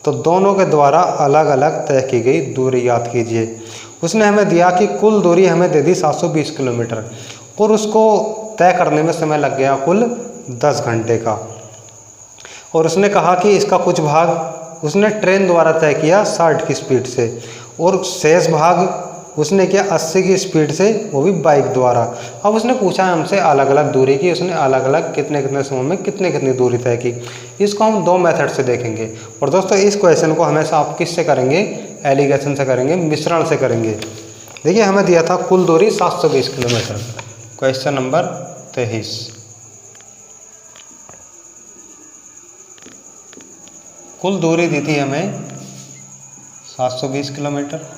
तो दोनों के द्वारा अलग अलग तय की गई दूरी याद कीजिए। उसने हमें दिया कि कुल दूरी हमें दे दी 720 किलोमीटर और उसको तय करने में समय लग गया कुल 10 घंटे का। और उसने कहा कि इसका कुछ भाग उसने ट्रेन द्वारा तय किया 60 की स्पीड से और शेष भाग उसने किया 80 की स्पीड से, वो भी बाइक द्वारा। अब उसने पूछा हमसे अलग अलग दूरी की, उसने अलग अलग कितने कितने समय में कितनी कितनी दूरी तय की। इसको हम 2 मेथड से देखेंगे। और दोस्तों इस क्वेश्चन को हमेशा आप किससे करेंगे? एलिगेशन से करेंगे, मिश्रण से करेंगे। देखिए हमें दिया था कुल दूरी 720 किलोमीटर। Question number 23। कुल दूरी दी थी हमें 720 किलोमीटर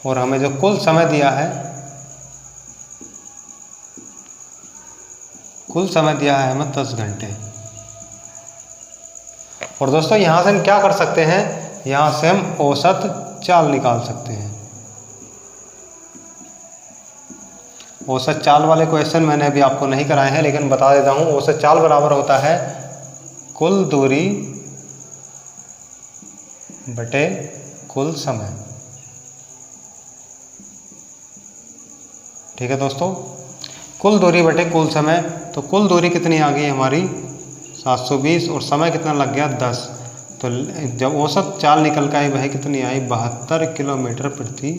और हमें जो कुल समय दिया है, कुल समय दिया है हमें 10 घंटे। और दोस्तों यहाँ से हम क्या कर सकते हैं? यहाँ से हम औसत चाल निकाल सकते हैं। औसत चाल वाले क्वेश्चन मैंने अभी आपको नहीं कराए हैं, लेकिन बता देता हूँ। औसत चाल बराबर होता है कुल दूरी बटे कुल समय। ठीक है दोस्तों, कुल दूरी बटे कुल समय। तो कुल दूरी कितनी आ गई हमारी? 720 और समय कितना लग गया? 10। तो जब औसत चाल निकल कर आई वह कितनी आई? 72 किलोमीटर प्रति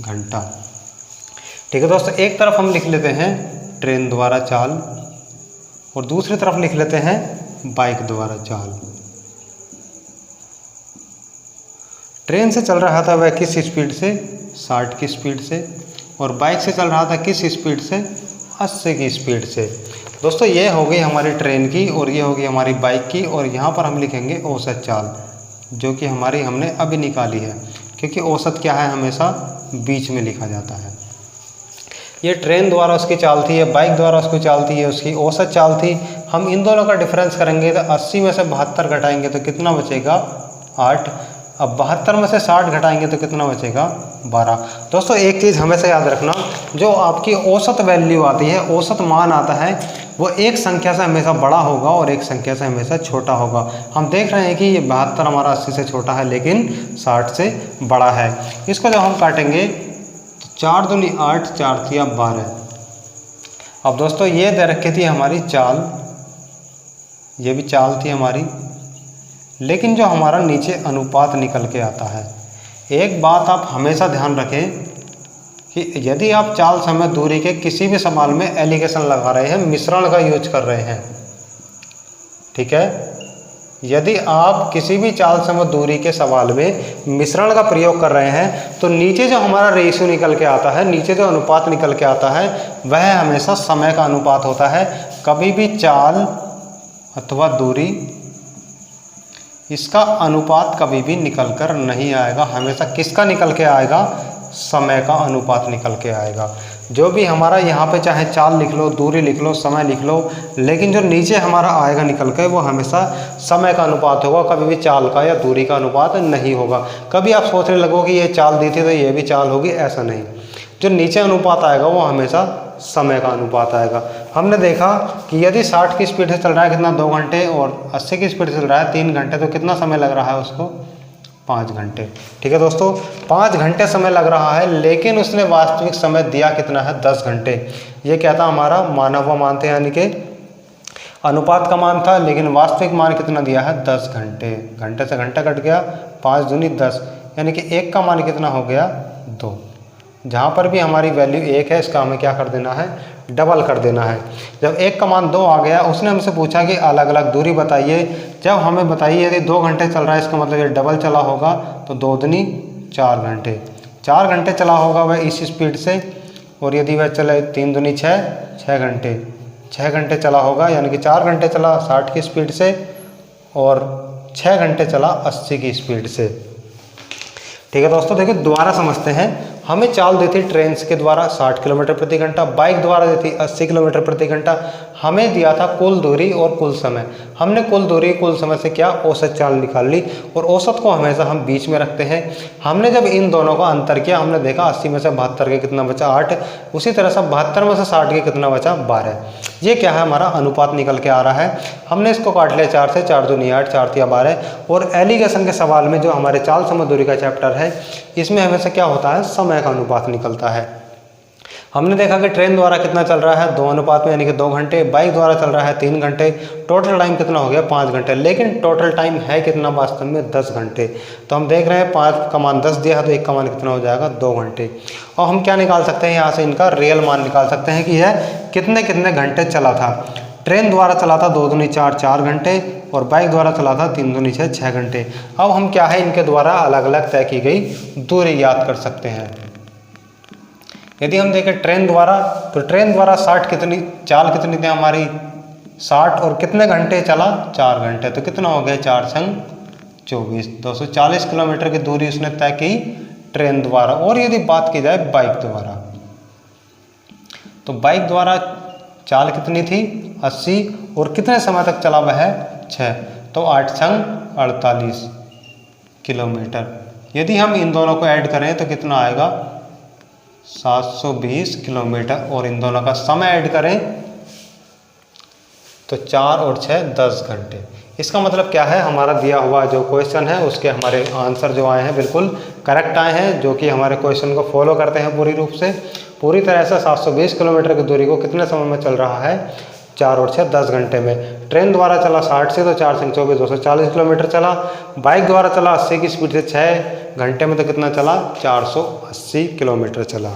घंटा। ठीक है दोस्तों, एक तरफ हम लिख लेते हैं ट्रेन द्वारा चाल और दूसरी तरफ लिख लेते हैं बाइक द्वारा चाल। ट्रेन से चल रहा था वह किस स्पीड से? 60 की स्पीड से। और बाइक से चल रहा था किस स्पीड से? 80 की स्पीड से। दोस्तों ये हो गई हमारी ट्रेन की और ये हो गई हमारी बाइक की। और यहाँ पर हम लिखेंगे औसत चाल, जो कि हमारी हमने अभी निकाली है, क्योंकि औसत क्या है? हमेशा बीच में लिखा जाता है। ये ट्रेन द्वारा उसकी चाल थी, ये बाइक द्वारा उसकी चाल थी, ये उसकी औसत चाल थी। हम इन दोनों का डिफरेंस करेंगे तो 80 में से 72 घटाएंगे तो कितना बचेगा? 8। अब 72 में से 60 घटाएंगे तो कितना बचेगा 12। दोस्तों एक चीज़ हमेशा याद रखना, जो आपकी औसत वैल्यू आती है, औसत मान आता है, वो एक संख्या से हमेशा बड़ा होगा और एक संख्या से हमेशा छोटा होगा। हम देख रहे हैं कि ये 72 हमारा 80 से छोटा है लेकिन 60 से बड़ा है। इसको जब हम काटेंगे तो 4 दूनी 8, 4 तिया 12। अब दोस्तों ये दे रखी थी हमारी चाल, ये भी चाल थी हमारी, लेकिन जो हमारा नीचे अनुपात निकल के आता है, एक बात आप हमेशा ध्यान रखें कि यदि आप चाल समय दूरी के किसी भी सवाल में एलिगेशन लगा रहे हैं, मिश्रण का यूज कर रहे हैं, ठीक है, यदि आप किसी भी चाल समय दूरी के सवाल में मिश्रण का प्रयोग कर रहे हैं तो नीचे जो हमारा रेशियो निकल के आता है, नीचे जो अनुपात निकल के आता है, वह हमेशा समय का अनुपात होता है। कभी भी चाल अथवा दूरी, इसका अनुपात कभी भी निकल कर नहीं आएगा। हमेशा किसका निकल के आएगा? समय का अनुपात निकल के आएगा। जो भी हमारा यहाँ पे चाहे चाल लिख लो, दूरी लिख लो, समय लिख लो, लेकिन जो नीचे हमारा आएगा निकल के, वो हमेशा समय का अनुपात होगा, कभी भी चाल का या दूरी का अनुपात नहीं होगा। कभी आप सोचने लगो कि ये चाल दी थी तो ये भी चाल होगी, ऐसा नहीं। जो नीचे अनुपात आएगा वो हमेशा समय का अनुपात आएगा। हमने देखा कि यदि 60 की स्पीड से चल रहा है कितना 2 घंटे, और 80 की स्पीड से चल रहा है 3 घंटे, तो कितना समय लग रहा है उसको? 5 घंटे। ठीक है दोस्तों, 5 घंटे समय लग रहा है, लेकिन उसने वास्तविक समय दिया कितना है? 10 घंटे। ये क्या था? हमारा माना हुआ मान थे, यानी कि अनुपात का मान था, लेकिन वास्तविक मान कितना दिया है? 10 घंटे। घंटे से घंटा कट गया, 5 दूनी 10, यानी कि 1 का मान कितना हो गया? 2। जहाँ पर भी हमारी वैल्यू 1 है, इसका हमें क्या कर देना है? डबल कर देना है। जब 1 का मान 2 आ गया, उसने हमसे पूछा कि अलग अलग दूरी बताइए। जब हमें बताइए यदि 2 घंटे चल रहा है, इसका मतलब ये डबल चला होगा, तो 2 दूनी 4 घंटे। 4 घंटे चला होगा वह इस स्पीड से, और यदि वह चले 3 दूनी 6 घंटे। 6 घंटे चला होगा, यानी कि 4 घंटे चला 60 की स्पीड से और 6 घंटे चला 80 की स्पीड से। ठीक है दोस्तों, देखिए दोबारा समझते हैं। हमें चाल दी थी ट्रेन के द्वारा 60 किलोमीटर प्रति घंटा, बाइक द्वारा दी थी 80 किलोमीटर प्रति घंटा। हमें दिया था कुल दूरी और कुल समय। हमने कुल दूरी कुल समय से क्या? औसत चाल निकाल ली, और औसत को हमेशा हम बीच में रखते हैं। हमने जब इन दोनों का अंतर किया, हमने देखा 80 में से 72 के कितना बचा? 8। उसी तरह से 72 में से 60 के कितना बचा? 12। ये क्या है? हमारा अनुपात निकल के आ रहा है। हमने इसको काट लिया 4 से, 4 दूनी 8, 4 तिया 12। और एलिगेशन के सवाल में जो हमारे चाल समय दूरी का चैप्टर है, इसमें हमेशा क्या होता है? समय का अनुपात निकलता है। हमने देखा कि ट्रेन द्वारा कितना चल रहा है? 2 अनुपात में, यानी कि 2 घंटे। बाइक द्वारा चल रहा है 3 घंटे। टोटल टाइम कितना हो गया? 5 घंटे। लेकिन टोटल टाइम है कितना वास्तव में? 10 घंटे। तो हम देख रहे हैं 5 का मान 10 दिया है, तो 1 का मान कितना हो जाएगा? 2 घंटे। और हम क्या निकाल सकते हैं यहाँ से? इनका रियल मान निकाल सकते हैं कि यह कितने कितने घंटे चला था। ट्रेन द्वारा चला था 2 दूनी 4, 4 घंटे, और बाइक द्वारा चला था 3 दूनी 6, 6 घंटे। अब हम क्या है? इनके द्वारा अलग अलग तय की गई दूरी याद कर सकते हैं। यदि हम देखें ट्रेन द्वारा, तो ट्रेन द्वारा 60 कितनी चाल कितनी थी हमारी? 60, और कितने घंटे चला? 4 घंटे। तो कितना हो गया? 4 संग 24, 240 किलोमीटर की दूरी उसने तय की ट्रेन द्वारा। और यदि बात की जाए बाइक द्वारा, तो बाइक द्वारा चाल कितनी थी? 80, और कितने समय तक चला वह? 6। तो 8 संग 48 किलोमीटर। यदि हम इन दोनों को ऐड करें तो कितना आएगा? 720 किलोमीटर। और इन दोनों का समय ऐड करें तो 4 और 6 10 घंटे। इसका मतलब क्या है? हमारा दिया हुआ जो क्वेश्चन है उसके हमारे आंसर जो आए हैं बिल्कुल करेक्ट आए हैं, जो कि हमारे क्वेश्चन को फॉलो करते हैं पूरी रूप से। पूरी तरह से 720 किलोमीटर की दूरी को कितने समय में चल रहा है? 4 और 6 10 घंटे में। ट्रेन द्वारा चला 60 से, तो 4 संग 24, 240 किलोमीटर चला। बाइक द्वारा चला 80 की स्पीड से 6 घंटे में, तो कितना चला? 480 किलोमीटर चला।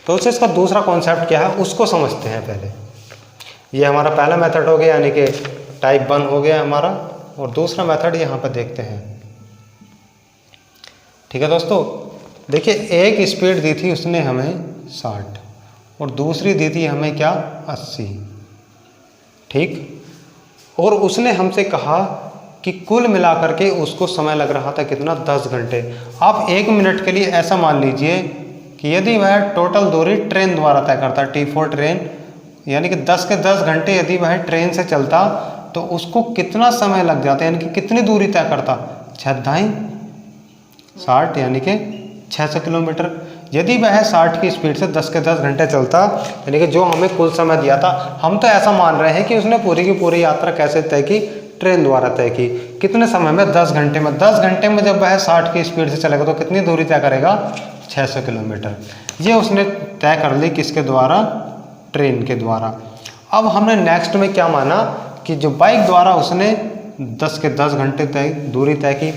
तो उससे इसका दूसरा कॉन्सेप्ट क्या है उसको समझते हैं पहले। ये हमारा पहला मेथड हो गया, यानी कि टाइप 1 हो गया हमारा, और दूसरा मेथड यहाँ पर देखते हैं। ठीक है दोस्तों, देखिए एक स्पीड दी थी उसने हमें 60, और दूसरी दी थी हमें क्या? 80। ठीक, और उसने हमसे कहा कि कुल मिलाकर के उसको समय लग रहा था कितना? 10 घंटे। आप 1 मिनट के लिए ऐसा मान लीजिए कि यदि वह टोटल दूरी ट्रेन द्वारा तय करता, T4 ट्रेन, यानी कि 10 के 10 घंटे यदि वह ट्रेन से चलता, तो उसको कितना समय लग जाता, यानी कि कितनी दूरी तय करता? 6 दाई 60 यानी कि 600 किलोमीटर। यदि वह 60 की स्पीड से 10 के 10 घंटे चलता, यानी कि जो हमें कुल समय दिया था, हम तो ऐसा मान रहे हैं कि उसने पूरी की पूरी यात्रा कैसे तय की, ट्रेन द्वारा तय की। कितने समय में? 10 घंटे में। 10 घंटे में जब वह 60 की स्पीड से चलेगा तो कितनी दूरी तय करेगा? 600 किलोमीटर। ये उसने तय कर ली किसके द्वारा? ट्रेन के द्वारा। अब हमने नेक्स्ट में क्या माना कि जो बाइक द्वारा उसने 10 के 10 घंटे दूरी तय की।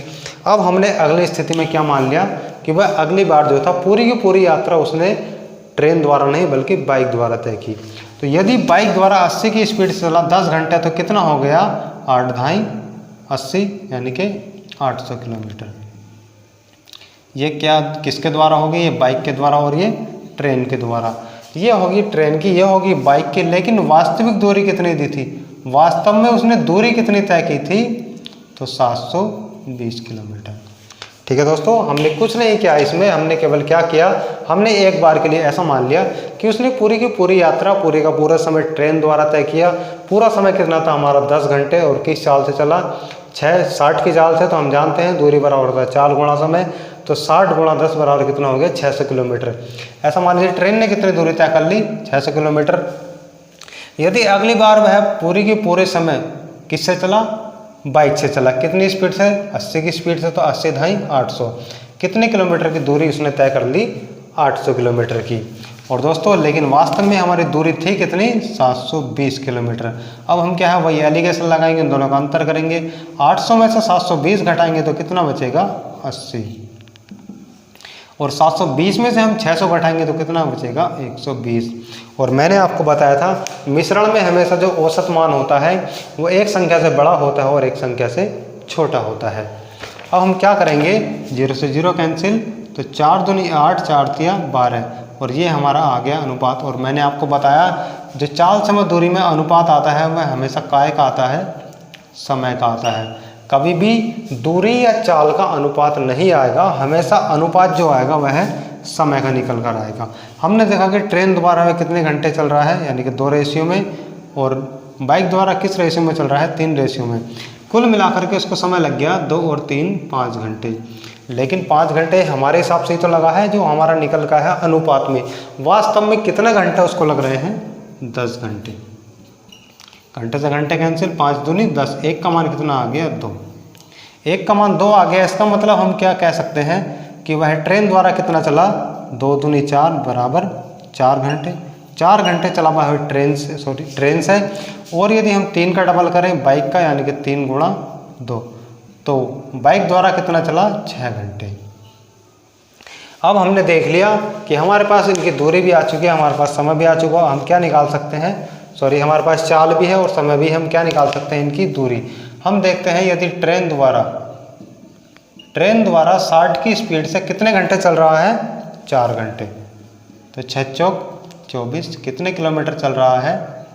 अब हमने अगली स्थिति में क्या मान लिया कि वह अगली बार जो था पूरी की पूरी यात्रा उसने ट्रेन द्वारा नहीं बल्कि बाइक द्वारा तय की। तो यदि बाइक द्वारा 80 की स्पीड से चला 10 घंटे तो कितना हो गया? 8 ढाई 80 यानी कि 800 किलोमीटर। ये क्या किसके द्वारा होगी? ये बाइक के द्वारा और ये ट्रेन के द्वारा। ये होगी ट्रेन की, ये होगी बाइक की। लेकिन वास्तविक दूरी कितनी दी थी? वास्तव में उसने दूरी कितनी तय की थी? तो 720 किलोमीटर। ठीक है दोस्तों, हमने कुछ नहीं किया इसमें, हमने केवल क्या किया, हमने एक बार के लिए ऐसा मान लिया कि उसने पूरी की पूरी यात्रा, पूरी का पूरा समय ट्रेन द्वारा तय किया। पूरा समय कितना था हमारा? 10 घंटे। और किस चाल से चला? 60 की चाल से। तो हम जानते हैं दूरी बराबर होता है 4 गुणा समय। तो 60 गुणा 10 बराबर कितना हो गया? 600 किलोमीटर। ऐसा मान लीजिए ट्रेन ने कितनी दूरी तय कर ली? 600 किलोमीटर। यदि अगली बार वह पूरी की पूरे समय किससे चला? बाइक से चला। कितनी स्पीड से? 80 की स्पीड से। तो 80 ढाई 800। कितने किलोमीटर की दूरी उसने तय कर ली? 800 किलोमीटर की। और दोस्तों लेकिन वास्तव में हमारी दूरी थी कितनी? 720 किलोमीटर। अब हम क्या है, वही एलिगेशन लगाएंगे, इन दोनों का अंतर करेंगे। 800 में से 720 घटाएंगे तो कितना बचेगा? 80। और 720 में से हम 600 घटाएंगे तो कितना बचेगा? 120। और मैंने आपको बताया था मिश्रण में हमेशा जो औसत मान होता है वो एक संख्या से बड़ा होता है और एक संख्या से छोटा होता है। अब हम क्या करेंगे? 0 से 0 कैंसिल। तो 4 दूनी 8, 4 तिया 12। और ये हमारा आ गया अनुपात। और मैंने आपको बताया जो चाल समय दूरी में अनुपात आता है वह हमेशा काय का आता है? समय का आता है। कभी भी दूरी या चाल का अनुपात नहीं आएगा, हमेशा अनुपात जो आएगा वह समय का निकल कर आएगा। हमने देखा कि ट्रेन द्वारा वह कितने घंटे चल रहा है, यानी कि 2 रेशियो में, और बाइक द्वारा किस रेशियो में चल रहा है? 3 रेशियो में। कुल मिलाकर के उसको समय लग गया 2 और 3 5 घंटे। लेकिन 5 घंटे हमारे हिसाब से ही तो लगा है, जो हमारा निकल का है अनुपात में। वास्तव में कितने घंटे उसको लग रहे हैं? 10 घंटे। घंटे से घंटे कैंसिल, 5 दूनी 10। 1 का मान कितना आ गया? 2। 1 का मान 2 आ गया। इसका मतलब हम क्या कह सकते हैं कि वह ट्रेन द्वारा कितना चला? 2 दूनी 4 बराबर 4 घंटे। 4 घंटे चला हुआ है ट्रेन से। और यदि हम 3 का डबल करें बाइक का, यानी कि 3 गुणा 2, तो बाइक द्वारा कितना चला? 6 घंटे। अब हमने देख लिया कि हमारे पास इनकी दूरी भी आ चुकी है, हमारे पास समय भी आ चुका है। हम क्या निकाल सकते हैं? हमारे पास चाल भी है और समय भी। हम क्या निकाल सकते हैं? इनकी दूरी। हम देखते हैं यदि ट्रेन द्वारा 60 की स्पीड से कितने घंटे चल रहा है? 4 घंटे। तो 6 चौक 24। कितने किलोमीटर चल रहा है?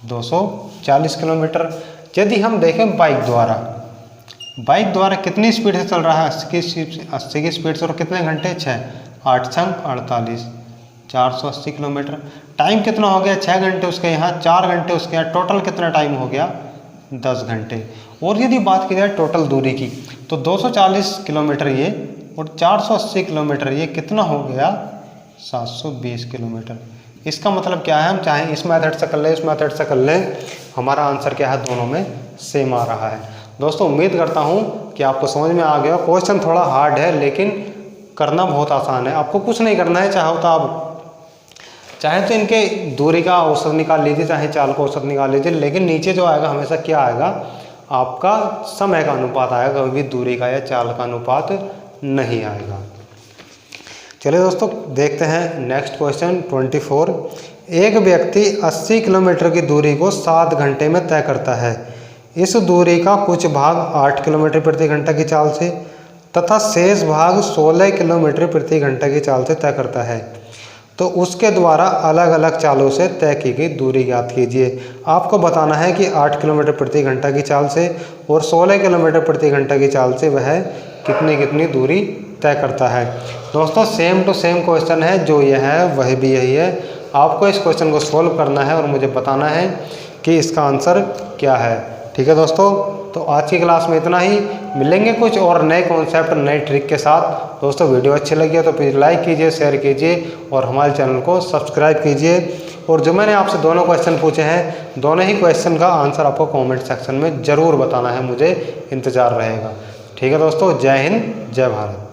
240 किलोमीटर। यदि हम देखें बाइक द्वारा कितनी स्पीड से चल रहा है? 80 की स्पीड से। और कितने घंटे? 6। 8 छंग 48, 480 किलोमीटर। टाइम कितना हो गया? 6 घंटे उसके यहाँ, 4 घंटे उसके यहाँ। टोटल कितना टाइम हो गया? 10 घंटे। और यदि बात की जाए टोटल दूरी की, तो 240 किलोमीटर ये और 480 किलोमीटर ये, कितना हो गया? 720 किलोमीटर। इसका मतलब क्या है? हम चाहे इस मेथड से कर लें, इस मेथड से कर लें, हमारा आंसर क्या है? दोनों में सेम आ रहा है। दोस्तों उम्मीद करता हूँ कि आपको समझ में आ गया। क्वेश्चन थोड़ा हार्ड है लेकिन करना बहुत आसान है। आपको कुछ नहीं करना है। चाहे तो इनके दूरी का औसत निकाल लीजिए, चाहे चाल का औसत निकाल लीजिए, लेकिन नीचे जो आएगा हमेशा क्या आएगा? आपका समय का अनुपात आएगा, कभी भी दूरी का या चाल का अनुपात नहीं आएगा। चलिए दोस्तों देखते हैं नेक्स्ट क्वेश्चन 24। एक व्यक्ति 80 किलोमीटर की दूरी को 7 घंटे में तय करता है। इस दूरी का कुछ भाग 8 किलोमीटर प्रति घंटा की चाल से तथा शेष भाग 16 किलोमीटर प्रति घंटा की चाल से तय करता है। तो उसके द्वारा अलग अलग चालों से तय की गई दूरी ज्ञात कीजिए। आपको बताना है कि 8 किलोमीटर प्रति घंटा की चाल से और 16 किलोमीटर प्रति घंटा की चाल से वह कितनी दूरी तय करता है। दोस्तों सेम टू सेम क्वेश्चन है, जो यह है वह भी यही है। आपको इस क्वेश्चन को सोल्व करना है और मुझे बताना है कि इसका आंसर क्या है। ठीक है दोस्तों। तो आज की क्लास में इतना ही, मिलेंगे कुछ और नए कॉन्सेप्ट नए ट्रिक के साथ। दोस्तों वीडियो अच्छी लगी है तो प्लीज़ लाइक कीजिए, शेयर कीजिए और हमारे चैनल को सब्सक्राइब कीजिए। और जो मैंने आपसे दोनों क्वेश्चन पूछे हैं, दोनों ही क्वेश्चन का आंसर आपको कमेंट सेक्शन में ज़रूर बताना है, मुझे इंतज़ार रहेगा। ठीक है दोस्तों, जय हिंद जय भारत।